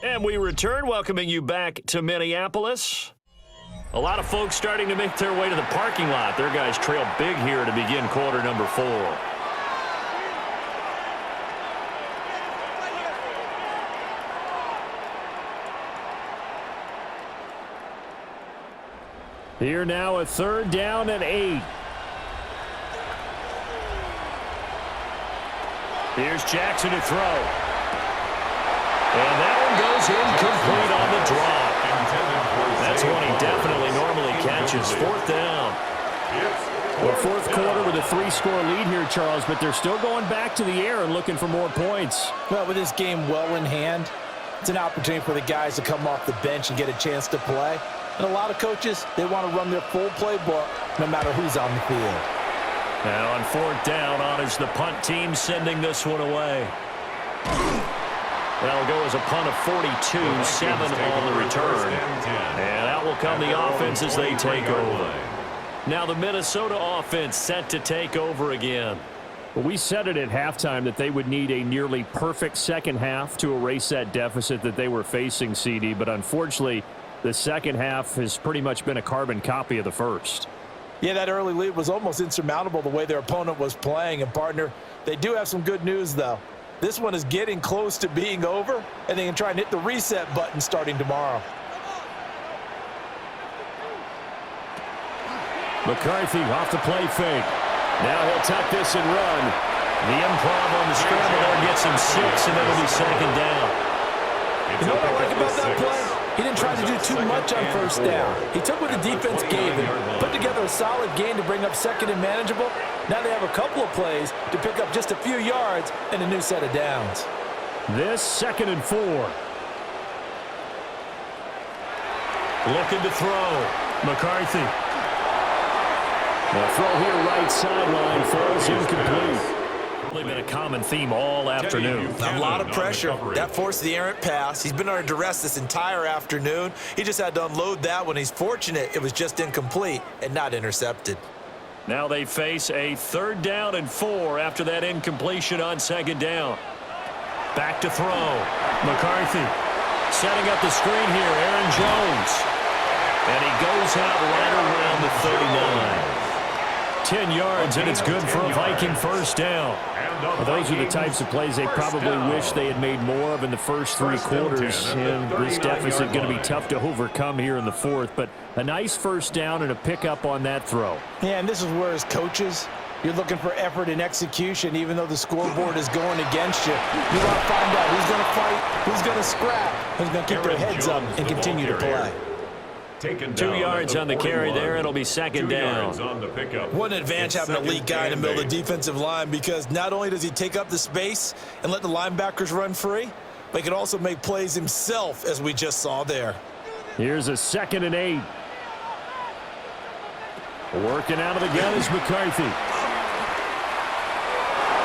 And we return, welcoming you back to Minneapolis. A lot of folks starting to make their way to the parking lot. Their guys trail big here to begin quarter number 4. Here now a 3rd down and 8. Here's Jackson to throw. And that one goes incomplete on the drop. That's one he definitely normally catches. 4th down. Well, 4th quarter with a 3-score lead here, Charles, but they're still going back to the air and looking for more points. Well, with this game well in hand, it's an opportunity for the guys to come off the bench and get a chance to play. And a lot of coaches, they want to run their full playbook no matter who's on the field. Now on 4th down, honors the punt team, sending this one away. That'll go as a punt of 42, 7 on the return. And out will come the offense as they take over. Now the Minnesota offense set to take over again. Well, we said it at halftime that they would need a nearly perfect second half to erase that deficit that they were facing, CD. But unfortunately, the second half has pretty much been a carbon copy of the first. Yeah, that early lead was almost insurmountable the way their opponent was playing. And, partner, they do have some good news, though. This one is getting close to being over, and they can try and hit the reset button starting tomorrow. McCarthy off the play fake. Now he'll tuck this and run. The improv on the scramble there gets him 6, and it'll be second down. You know what I like about that play? He didn't try to do too much on first down. He took what the defense gave him, put together a solid gain to bring up second and manageable. Now they have a couple of plays to pick up just a few yards and a new set of downs. This 2nd and 4. Looking to throw. McCarthy. The throw here right sideline falls incomplete. Been a common theme all afternoon. A lot of pressure. That forced the errant pass. He's been under duress this entire afternoon. He just had to unload that one. He's fortunate it was just incomplete and not intercepted. Now they face a 3rd down and 4 after that incompletion on 2nd down. Back to throw. McCarthy setting up the screen here. Aaron Jones. And he goes out right around the 39. 10 yards, and it's good for a Viking first down. Well, those are the types of plays they probably wish they had made more of in the first 3 quarters. And this deficit going to be tough to overcome here in the 4th. But a nice first down and a pickup on that throw. Yeah, and this is where as coaches, you're looking for effort and execution, even though the scoreboard is going against you. You want to find out who's going to fight, who's going to scrap, who's going to keep their heads up and continue to play. 2 yards on the carry there. It'll be 2nd down. What an advantage having an elite guy in the middle of the defensive line, because not only does he take up the space and let the linebackers run free, but he can also make plays himself, as we just saw there. Here's a 2nd and 8. Working out of the gun is McCarthy.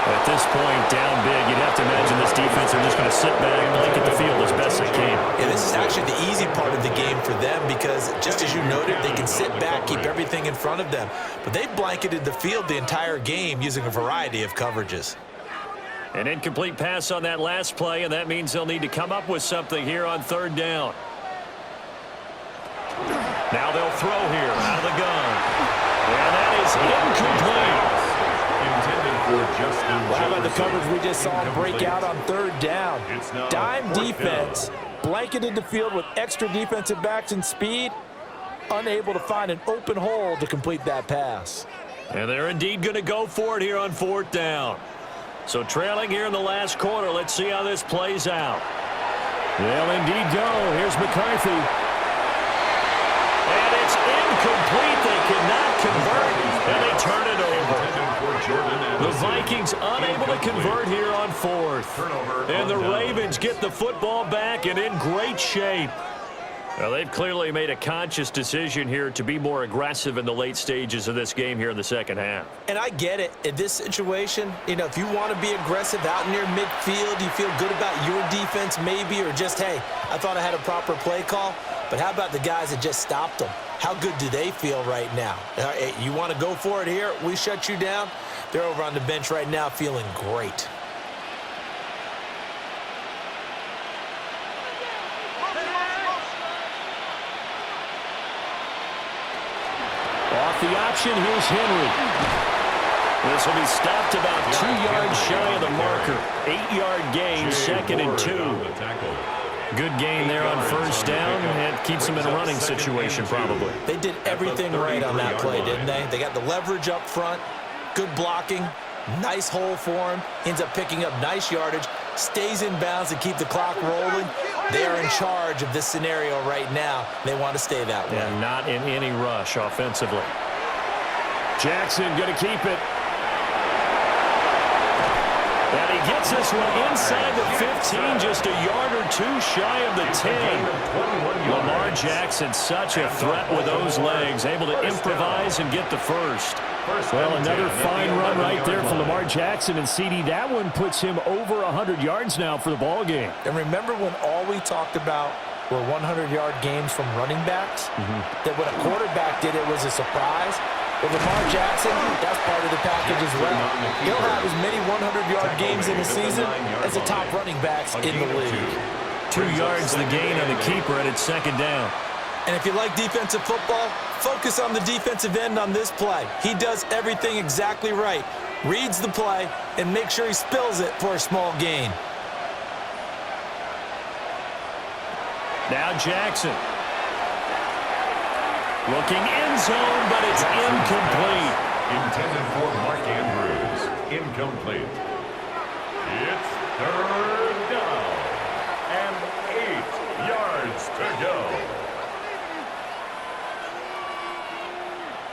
At this point, down big, you'd have to imagine this defense are just going to sit back, blanket the field as best they can. Yeah, this is actually the easy part of the game for them, because just as you noted, they can sit back, keep everything in front of them. But they've blanketed the field the entire game using a variety of coverages. An incomplete pass on that last play, and that means they'll need to come up with something here on 3rd down. Now they'll throw here out of the gun. And that is incomplete. Well, how about the coverage we just saw break out on 3rd down? Dime defense, blanketed the field with extra defensive backs and speed, unable to find an open hole to complete that pass. And they're indeed going to go for it here on 4th down. So trailing here in the last quarter, let's see how this plays out. They'll indeed go. Here's McCarthy. And it's incomplete. They cannot convert, and they turn it over. The Vikings unable to convert here on 4th. And the Ravens get the football back and in great shape. Well, they've clearly made a conscious decision here to be more aggressive in the late stages of this game here in the second half. And I get it. In this situation, you know, if you want to be aggressive out near midfield, you feel good about your defense maybe, or just, hey, I thought I had a proper play call. But how about the guys that just stopped them? How good do they feel right now? You want to go for it here? We shut you down. They're over on the bench right now feeling great. Off the option, here's Henry. This will be stopped about 2 yards shy of the marker. 8-yard gain, 2nd and 2. Good gain there on 1st down, and keeps them in a running situation probably. They did everything right on that play, didn't they? They got the leverage up front, good blocking, nice hole for him, ends up picking up nice yardage, stays in bounds to keep the clock rolling. They are in charge of this scenario right now. They want to stay that way. And not in any rush offensively. Jackson going to keep it. And he gets this one inside the 15, just a yard or two shy of the 10. Lamar Jackson, such a threat with those legs, able to improvise and get the first. Well, another fine run right there for Lamar Jackson, and CD, that one puts him over 100 yards now for the ball game. And remember when all we talked about were 100-yard games from running backs? That when a quarterback did it was a surprise? Well, Lamar Jackson, that's part of the package as well. He'll have as many 100-yard games in a season as the top running backs in the league. 2 yards the gain on the keeper, and it's second down. And if you like defensive football, focus on the defensive end on this play. He does everything exactly right. Reads the play and makes sure he spills it for a small gain. Now Jackson. Looking end zone, but it's incomplete. Intended for Mark Andrews. Incomplete. It's third down. And 8 yards to go.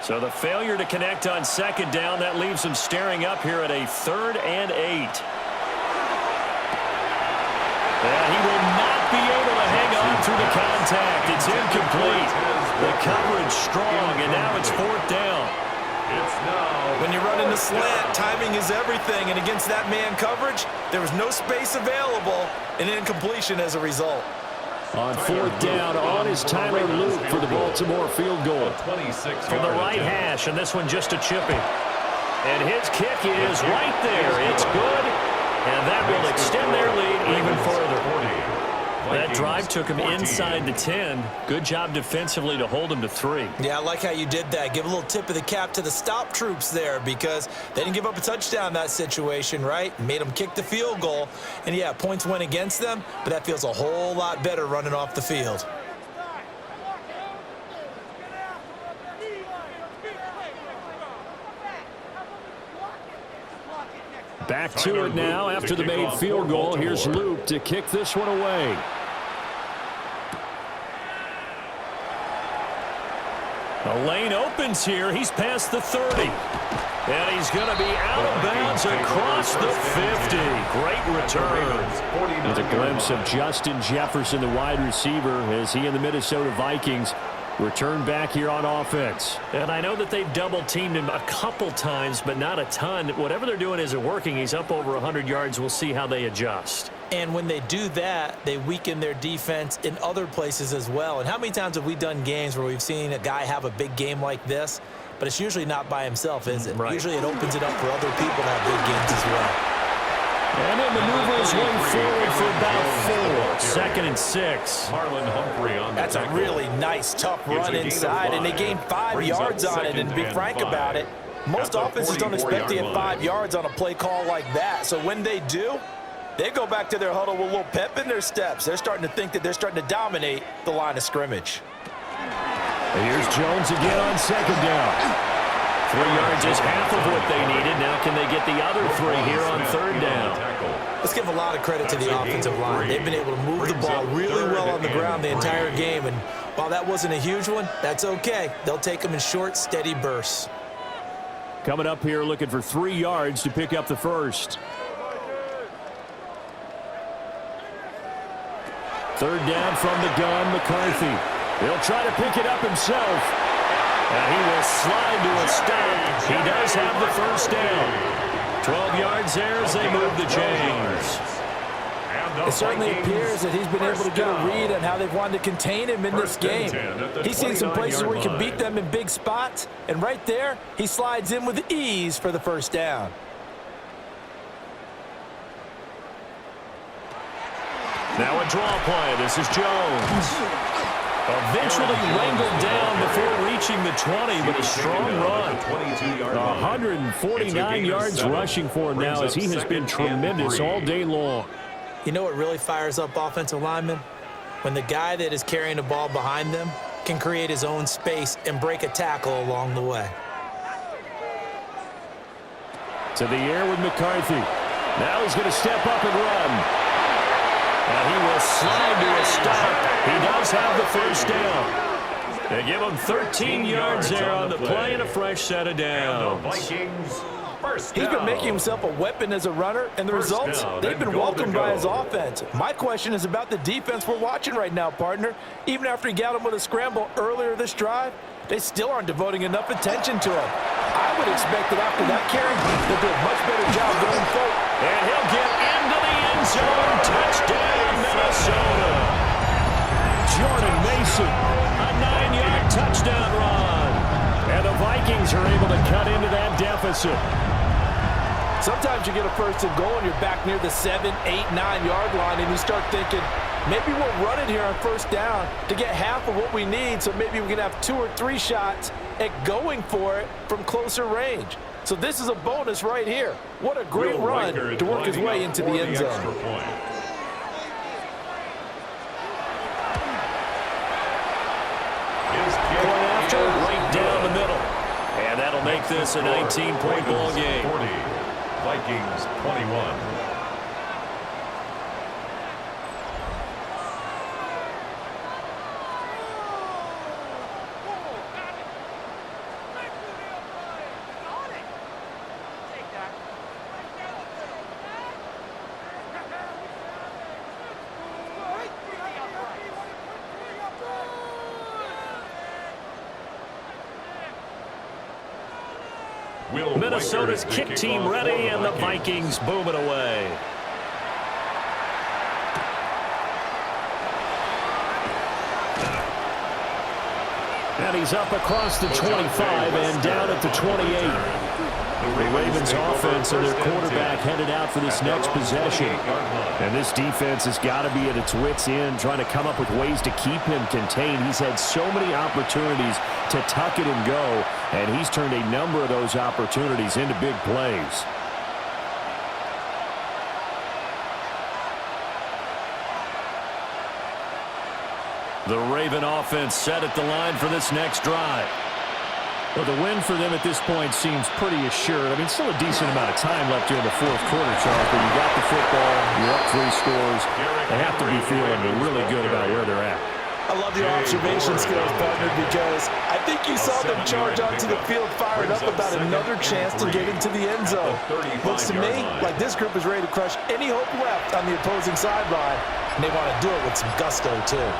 So the failure to connect on second down, that leaves him staring up here at a 3rd and 8. And he will not be able to hang on through the contact. It's incomplete. The coverage strong, and now it's 4th down. It's now. When you run in the slant, timing is everything, and against that man coverage, there was no space available, and incompletion as a result. On 4th down, on is Tyler Luke for the Baltimore field goal. From the right hash, and this one just a chipping. And his kick is right there. It's good, and that will extend their lead even further. That drive took him inside the 10. Good job defensively to hold him to 3. Yeah, I like how you did that. Give a little tip of the cap to the stop troops there because they didn't give up a touchdown in that situation, right? Made them kick the field goal. And, yeah, points went against them, but that feels a whole lot better running off the field. Back to it now after the made field goal. Here's Luke to kick this one away. The lane opens here. He's past the 30. And he's going to be out of bounds across the 50. Great return. With a glimpse of Justin Jefferson, the wide receiver, as he and the Minnesota Vikings return back here on offense. And I know that they've double-teamed him a couple times, but not a ton. Whatever they're doing isn't working. He's up over 100 yards. We'll see how they adjust. And when they do that, they weaken their defense in other places as well. And how many times have we done games where we've seen a guy have a big game like this, but it's usually not by himself, is it? Right. Usually it opens it up for other people to have big games as well. And it maneuvers one forward for about 4. 2nd and 6. Marlon Humphrey on the That's a tackle. really nice, tough It's a run gain of inside, and they 5. gained 5 Brings up yards on it. And to be 2nd and frank 5. about it, most At the offenses don't expect to get 44-yard 5 line. yards on a play call like that. So when they do, they go back to their huddle with a little pep in their steps. They're starting to think that they're starting to dominate the line of scrimmage. And here's Jones again on 2nd down. 3 yards is half of what they needed. Now can they get the other 3 here on 3rd down? Let's give a lot of credit to the offensive line. They've been able to move the ball really well on the ground the entire game. And while that wasn't a huge one, that's okay. They'll take them in short, steady bursts. Coming up here looking for 3 yards to pick up the first. 3rd down from the gun, McCarthy. He'll try to pick it up himself. And he will slide to a stop. He does have the first down. 12 yards there as they move the chains. It certainly appears that he's been able to get a read on how they've wanted to contain him in this game. He's seen some places where he can beat them in big spots, and right there, he slides in with ease for the first down. Now a draw play. This is Jones. Eventually wrangled down before reaching the 20, but a strong run. 149 yards rushing for him now as he has been tremendous all day long. You know what really fires up offensive linemen? When the guy that is carrying the ball behind them can create his own space and break a tackle along the way. To the air with McCarthy. Now he's going to step up and run. And he will slide to a stop. He does have the first down. They give him 13 yards there on the play and a fresh set of downs. Vikings He's been making himself a weapon as a runner, and the results, they've been welcomed by his offense. My question is about the defense we're watching right now, partner. Even after he got him with a scramble earlier this drive, they still aren't devoting enough attention to him. I would expect that after that carry, they'll do a much better job going forward. And he'll get into the end zone. Touchdown, Minnesota. Jordan Mason, a 9-yard touchdown run. And the Vikings are able to cut into that deficit. Sometimes you get a first and goal and you're back near the 7, 8, 9-yard line, and you start thinking, maybe we'll run it here on first down to get half of what we need, so maybe we can have 2 or 3 shots at going for it from closer range. So this is a bonus right here. What a great run to work his way into the end zone. Point after, right down the middle. And that'll make this a 19-point ball game. 40, Vikings 21. Minnesota's kick team ready, and the Vikings boom it away. And he's up across the 25 and down at the 28. The Ravens offense and their quarterback headed out for this next possession. And this defense has got to be at its wits' end, trying to come up with ways to keep him contained. He's had so many opportunities to tuck it and go, and he's turned a number of those opportunities into big plays. The Raven offense set at the line for this next drive. Well, the win for them at this point seems pretty assured. I mean, still a decent amount of time left here in the fourth quarter, Charles, but you got the football, you're up 3 scores. They have to be feeling really good about where they're at. I love your observation skills, partner, because I think you saw them charge onto the field fired up about another chance to get into the end zone. Looks to me like this group is ready to crush any hope left on the opposing sideline, and they want to do it with some gusto, too.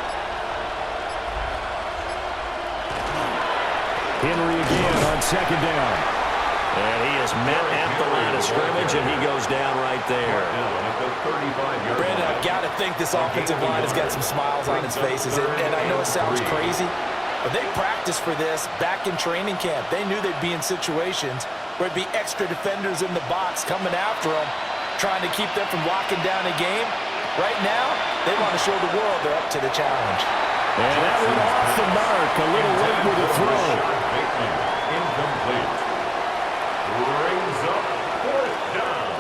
Henry again on second down. And he is met at the line of scrimmage, and he goes down right there. Brandon, I've got to think this offensive line has got some smiles on its faces. And I know it sounds crazy, but they practiced for this back in training camp. They knew they'd be in situations where it'd be extra defenders in the box coming after them, trying to keep them from locking down a game. Right now, they want to show the world they're up to the challenge. And that went off the mark. A little late with the throw. Incomplete. Brings up 4th down.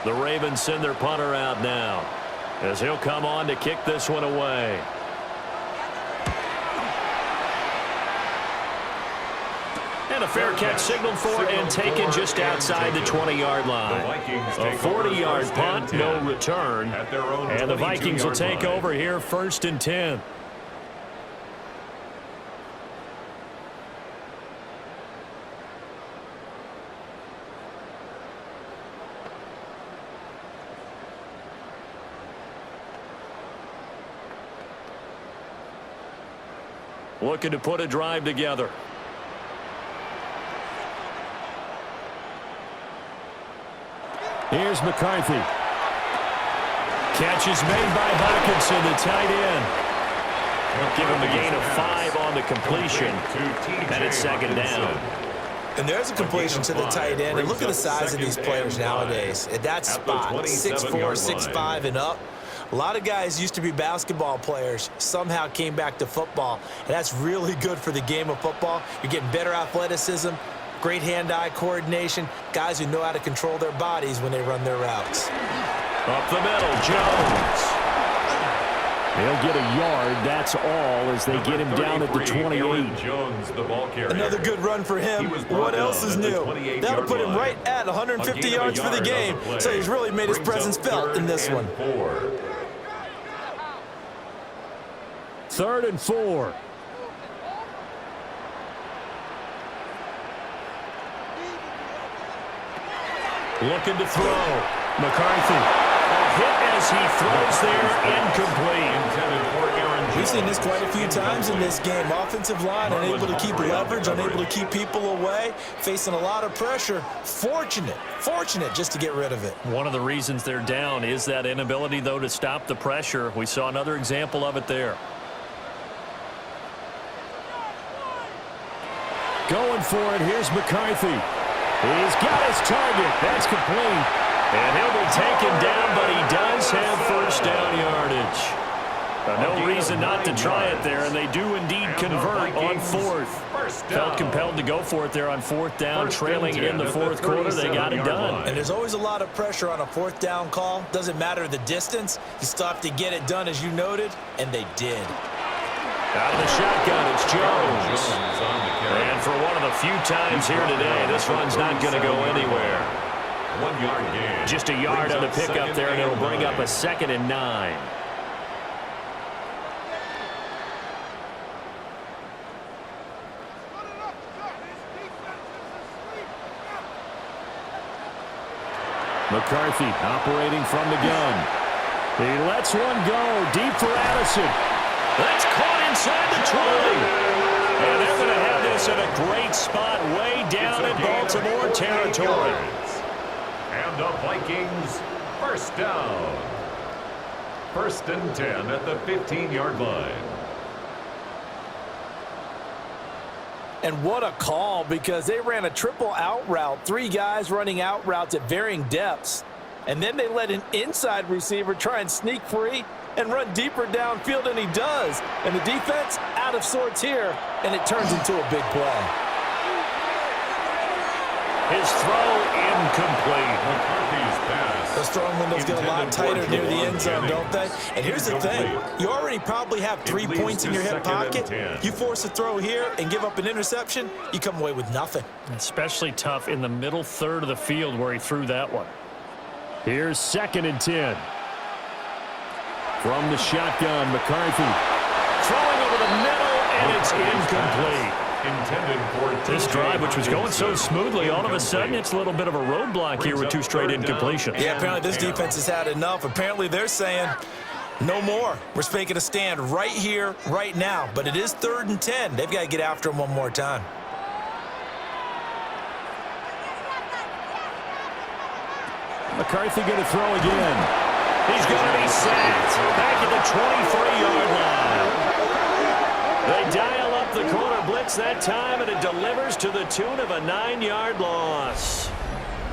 The Ravens send their punter out now, as he'll come on to kick this one away. And a fair catch signaled for and taken just outside the 20-yard line. A 40-yard punt, no return. And the Vikings will take over here 1st and 10. Looking to put a drive together. Here's McCarthy. Catch is made by Hawkinson, the tight end. Give him a gain of 5 on the completion. And it's 2nd down. And there's a completion to the tight end. And look at the size of these players nowadays. At that spot, 6'4", 6'5", and up. A lot of guys used to be basketball players, somehow came back to football. And that's really good for the game of football. You're getting better athleticism, great hand-eye coordination, guys who know how to control their bodies when they run their routes. Up the middle, Jones. They'll get a yard, that's all, as they get him down at the 28. Jones, the ball carrier. Another good run for him. What else is new? That'll put him right at 150 yards for the game, so he's really made his presence felt in this one. 3rd and 4. Looking to throw. McCarthy. A hit as he throws there, incomplete. Intended for Aaron We've seen Jones. this quite a few times in this game. Offensive line unable to keep leverage, unable to keep people away, facing a lot of pressure. Fortunate just to get rid of it. One of the reasons they're down is that inability, though, to stop the pressure. We saw another example of it there. Going for it, here's McCarthy. He's got his target. That's complete. And he'll be taken down, but he does have first down yardage. No reason not to try it there, and they do indeed convert on fourth. Felt compelled to go for it there on fourth down, trailing in the fourth quarter. They got it done. And there's always a lot of pressure on a fourth down call. Doesn't matter the distance. You still have to get it done, as you noted, and they did. Out of the shotgun, it's Jones. And for one of the few times here today, this run's not going to go anywhere. 1 yard gain. Just a yard on the pickup there, and it'll bring up a 2nd and 9. McCarthy operating from the gun. He lets one go deep for Addison. That's caught inside the 20. And they're going to have this in a great spot way down in Baltimore territory. And the Vikings, first down. 1st and 10 at the 15-yard line. And what a call, because they ran a triple out route. 3 guys running out routes at varying depths. And then they let an inside receiver try and sneak free and run deeper downfield, and he does. And the defense out of sorts here, and it turns into a big play. His throw incomplete. McCarthy's pass. Those throwing windows get a lot tighter near the end zone, don't they? And here's the thing. You already probably have 3 points in your hip pocket. You force a throw here and give up an interception, you come away with nothing. Especially tough in the middle third of the field where he threw that one. Here's 2nd and 10. From the shotgun, McCarthy. Throwing over the middle, and it's incomplete. Intended for This drive, which was going so smoothly, all of a sudden it's a little bit of a roadblock here with 2 straight incompletions. Yeah, apparently this defense has had enough. Apparently they're saying no more. We're making a stand right here, right now. But it is 3rd and 10. They've got to get after him one more time. McCarthy going to throw again. He's going to be sacked back at the 23-yard line. They dial up the corner blitz that time, and it delivers to the tune of a 9-yard loss.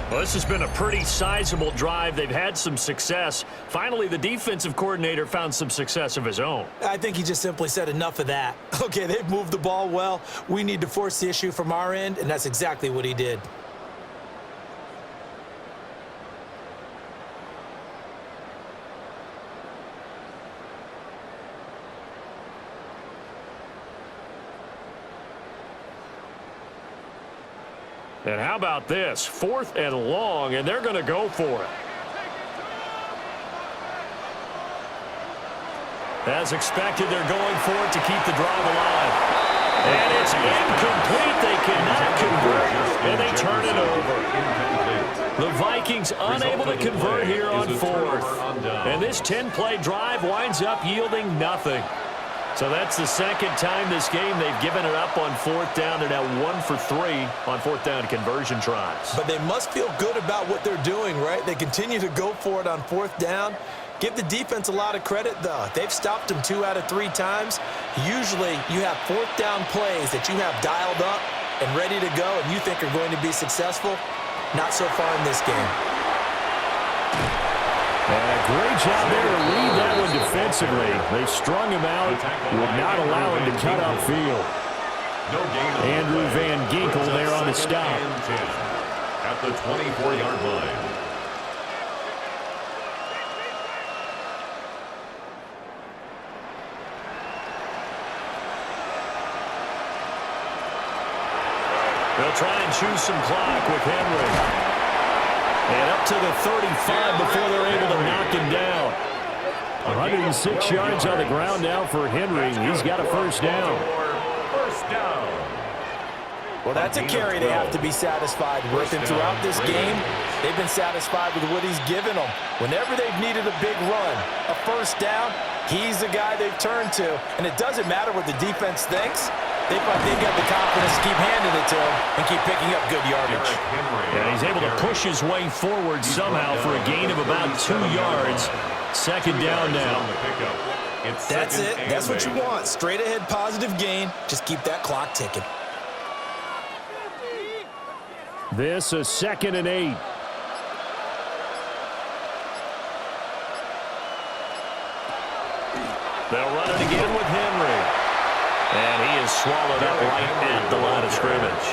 Well, this has been a pretty sizable drive. They've had some success. Finally, the defensive coordinator found some success of his own. I think he just simply said enough of that. Okay, they've moved the ball well. We need to force the issue from our end, and that's exactly what he did. And how about this? 4th and long, and they're going to go for it. As expected, they're going for it to keep the drive alive. And it's incomplete. They cannot convert, and they turn it over. The Vikings unable to convert here on 4th. And this 10-play drive winds up yielding nothing. So that's the 2nd time this game they've given it up on 4th down. They're now 1 for 3 on 4th down conversion tries. But they must feel good about what they're doing, right? They continue to go for it on 4th down. Give the defense a lot of credit, though. They've stopped them 2 out of 3 times. Usually you have 4th down plays that you have dialed up and ready to go and you think are going to be successful. Not so far in this game. And a great job there to read that one defensively. They strung him out, would not allow him to cut upfield. Andrew Van Ginkel there on the stop. At the 24-yard line. They'll try and choose some clock with Henry. And up to the 35 before they're able to knock him down. 106 yards on the ground now for Henry. He's got a first down. First down. Well, that's a carry they have to be satisfied with. And throughout this game, they've been satisfied with what he's given them. Whenever they've needed a big run, a first down, he's the guy they've turned to. And it doesn't matter what the defense thinks. They've got the confidence to keep handing it to him and keep picking up good yardage. And he's able to push his way forward somehow for a gain of about 2 yards. Second down now. That's it. That's what you want. Straight ahead positive gain. Just keep that clock ticking. This is 2nd and 8. They'll run it again with Henry. And he is swallowed up right at the line of scrimmage.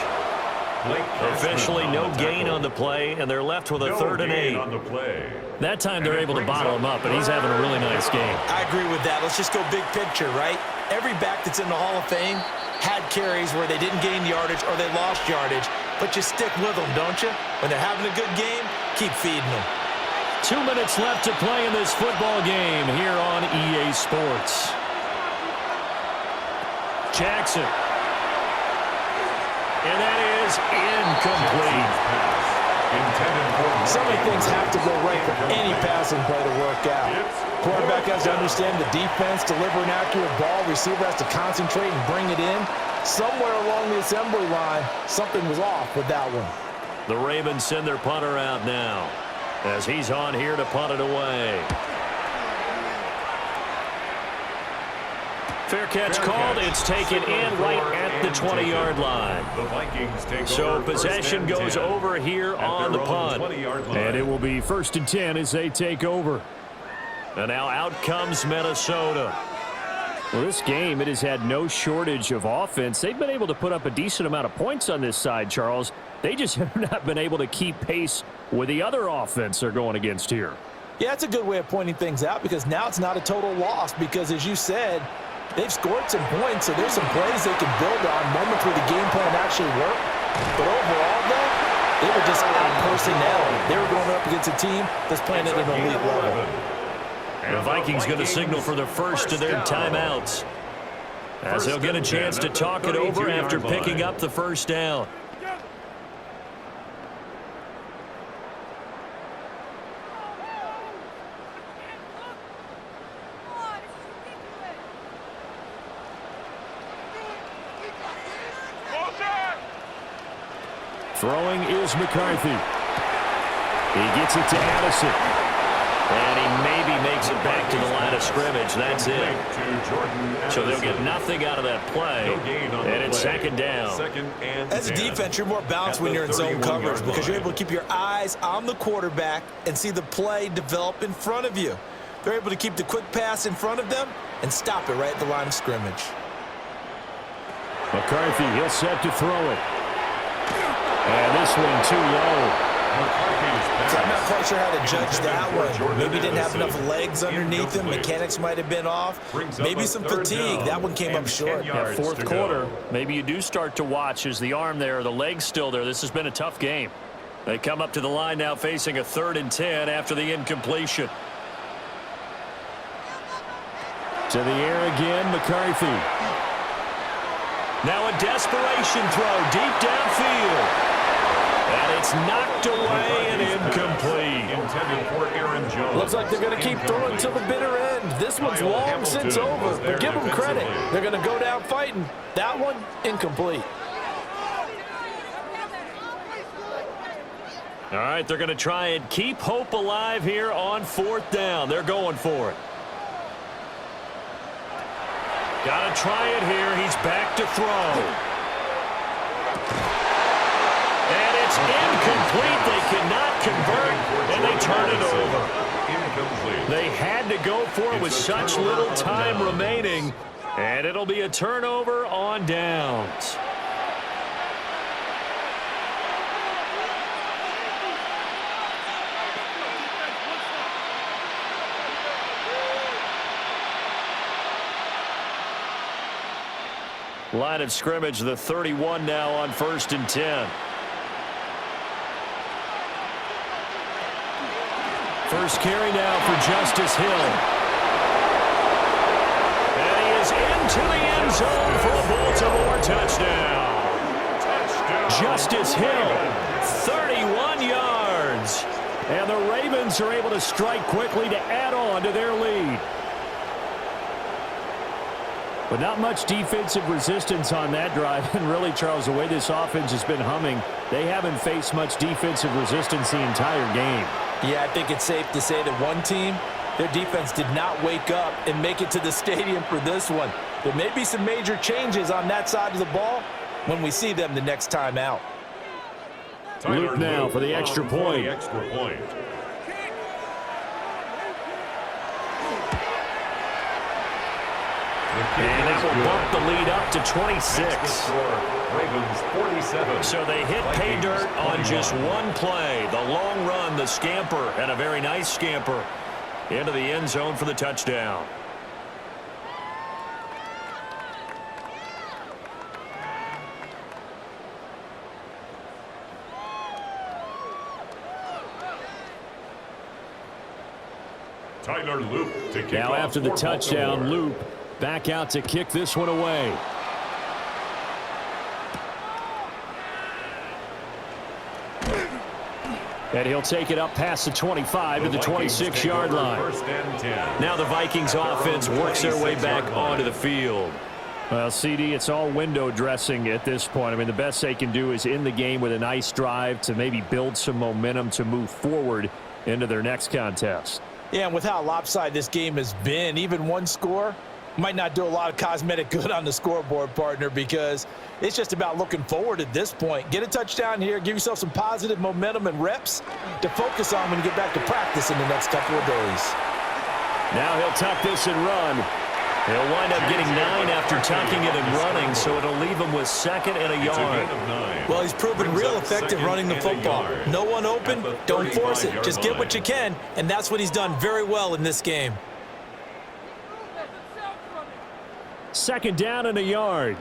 Officially no gain on the play, and they're left with a 3rd and 8. That time they're able to bottle him up, and he's having a really nice game. I agree with that. Let's just go big picture, right? Every back that's in the Hall of Fame had carries where they didn't gain yardage or they lost yardage, but you stick with them, don't you? When they're having a good game, keep feeding them. 2 minutes left to play in this football game here on EA Sports. Jackson. And that is incomplete. So many things have to go right for any passing play to work out. Quarterback has to understand the defense, deliver an accurate ball. Receiver has to concentrate and bring it in. Somewhere along the assembly line, something was off with that one. The Ravens send their punter out now as he's on here to punt it away. Fair catch called. It's taken in right at the 20-yard line. The Vikings take So over possession goes over here on the punt. And it will be 1st and 10 as they take over. And now out comes Minnesota. Well, this game, it has had no shortage of offense. They've been able to put up a decent amount of points on this side, Charles. They just have not been able to keep pace with the other offense they're going against here. Yeah, it's a good way of pointing things out because now it's not a total loss because, as you said, they've scored some points, so there's some plays they can build on, moments where the game plan actually worked. But overall, though, they were just out personnel. They were going up against a team that's playing at an elite level. The Vikings going to signal for the first of their timeouts as they'll get a chance to talk it over after picking up the first down. Throwing is McCarthy. He gets it to Addison. And he maybe makes it back to the line of scrimmage. That's it. So they'll get nothing out of that play. And it's 2nd down. As a defense, you're more balanced when you're in zone coverage because you're able to keep your eyes on the quarterback and see the play develop in front of you. They're able to keep the quick pass in front of them and stop it right at the line of scrimmage. McCarthy, he'll set to throw it. And this one too low. So I'm not quite sure how to judge that one. Maybe he didn't have enough legs underneath him. Mechanics might have been off. Maybe some fatigue. That one came up short. Yeah, 4th quarter, maybe you do start to watch as the arm there, the leg's still there. This has been a tough game. They come up to the line now facing a 3rd and 10 after the incompletion. To the air again, McCarthy. Now a desperation throw deep downfield. And it's knocked away and incomplete. Intended for Aaron Jones. Looks like they're going to keep throwing till the bitter end. This one's long since over, but give them credit. They're going to go down fighting. That one, incomplete. All right, they're going to try and keep hope alive here on 4th down. They're going for it. Got to try it here. He's back to throw. And it's incomplete. They cannot convert, and they turn it over. They had to go for it with such little time remaining, and it'll be a turnover on downs. Line of scrimmage, the 31 now on 1st and 10. First carry now for Justice Hill. And he is into the end zone for a Baltimore touchdown. Justice Hill, 31 yards. And the Ravens are able to strike quickly to add on to their lead. But not much defensive resistance on that drive. And really, Charles, the way this offense has been humming, they haven't faced much defensive resistance the entire game. Yeah, I think it's safe to say that one team, their defense did not wake up and make it to the stadium for this one. There may be some major changes on that side of the ball when we see them the next time out. Luke now for the extra point. And that will bump the lead up to 26. Ravens 47. So they hit pay dirt on just one play. The long run, the scamper, and a very nice scamper into the end zone for the touchdown. Tyler Loop to kick Now off after the for touchdown, Baltimore. Loop back out to kick this one away. And he'll take it up past the 25 to the 26-yard line. First and 10. Now the Vikings offense works their way back onto the field. Well, CD, it's all window dressing at this point. I mean, the best they can do is in the game with a nice drive to maybe build some momentum to move forward into their next contest. Yeah, and with how lopsided this game has been, even one score might not do a lot of cosmetic good on the scoreboard, partner, because it's just about looking forward at this point. Get a touchdown here, give yourself some positive momentum and reps to focus on when you get back to practice in the next couple of days. Now he'll tuck this and run. He'll wind up getting 9 after tucking it and running, so it'll leave him with 2nd and a yard. Well, he's proven real effective running the football. No one open, don't force it. Just get what you can, and that's what he's done very well in this game. 2nd down and a yard.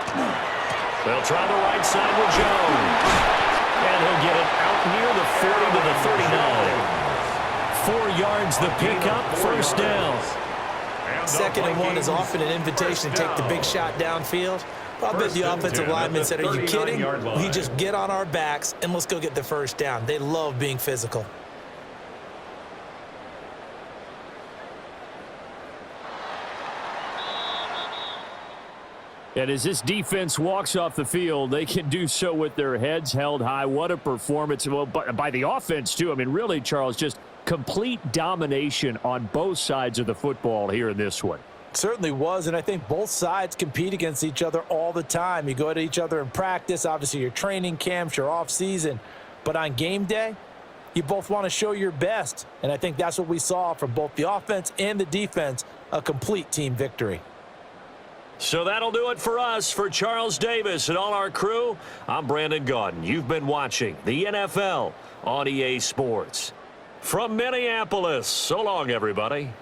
They'll try the right side with Jones. And he'll get it out near the 40 to the 39. 4 yards the pickup, 1st down. 2nd and 1 is often an invitation to take the big shot downfield. I bet the offensive lineman said, are you kidding? We just get on our backs and let's go get the 1st down. They love being physical. And as this defense walks off the field, they can do so with their heads held high. What a performance. Well, by the offense, too. I mean, really, Charles, just complete domination on both sides of the football here in this one. Certainly was, and I think both sides compete against each other all the time. You go at each other in practice, obviously your training camps, your off-season. But on game day, you both want to show your best. And I think that's what we saw from both the offense and the defense, a complete team victory. So that'll do it for us. For Charles Davis and all our crew, I'm Brandon Gaudin. You've been watching the NFL on EA Sports. From Minneapolis, so long, everybody.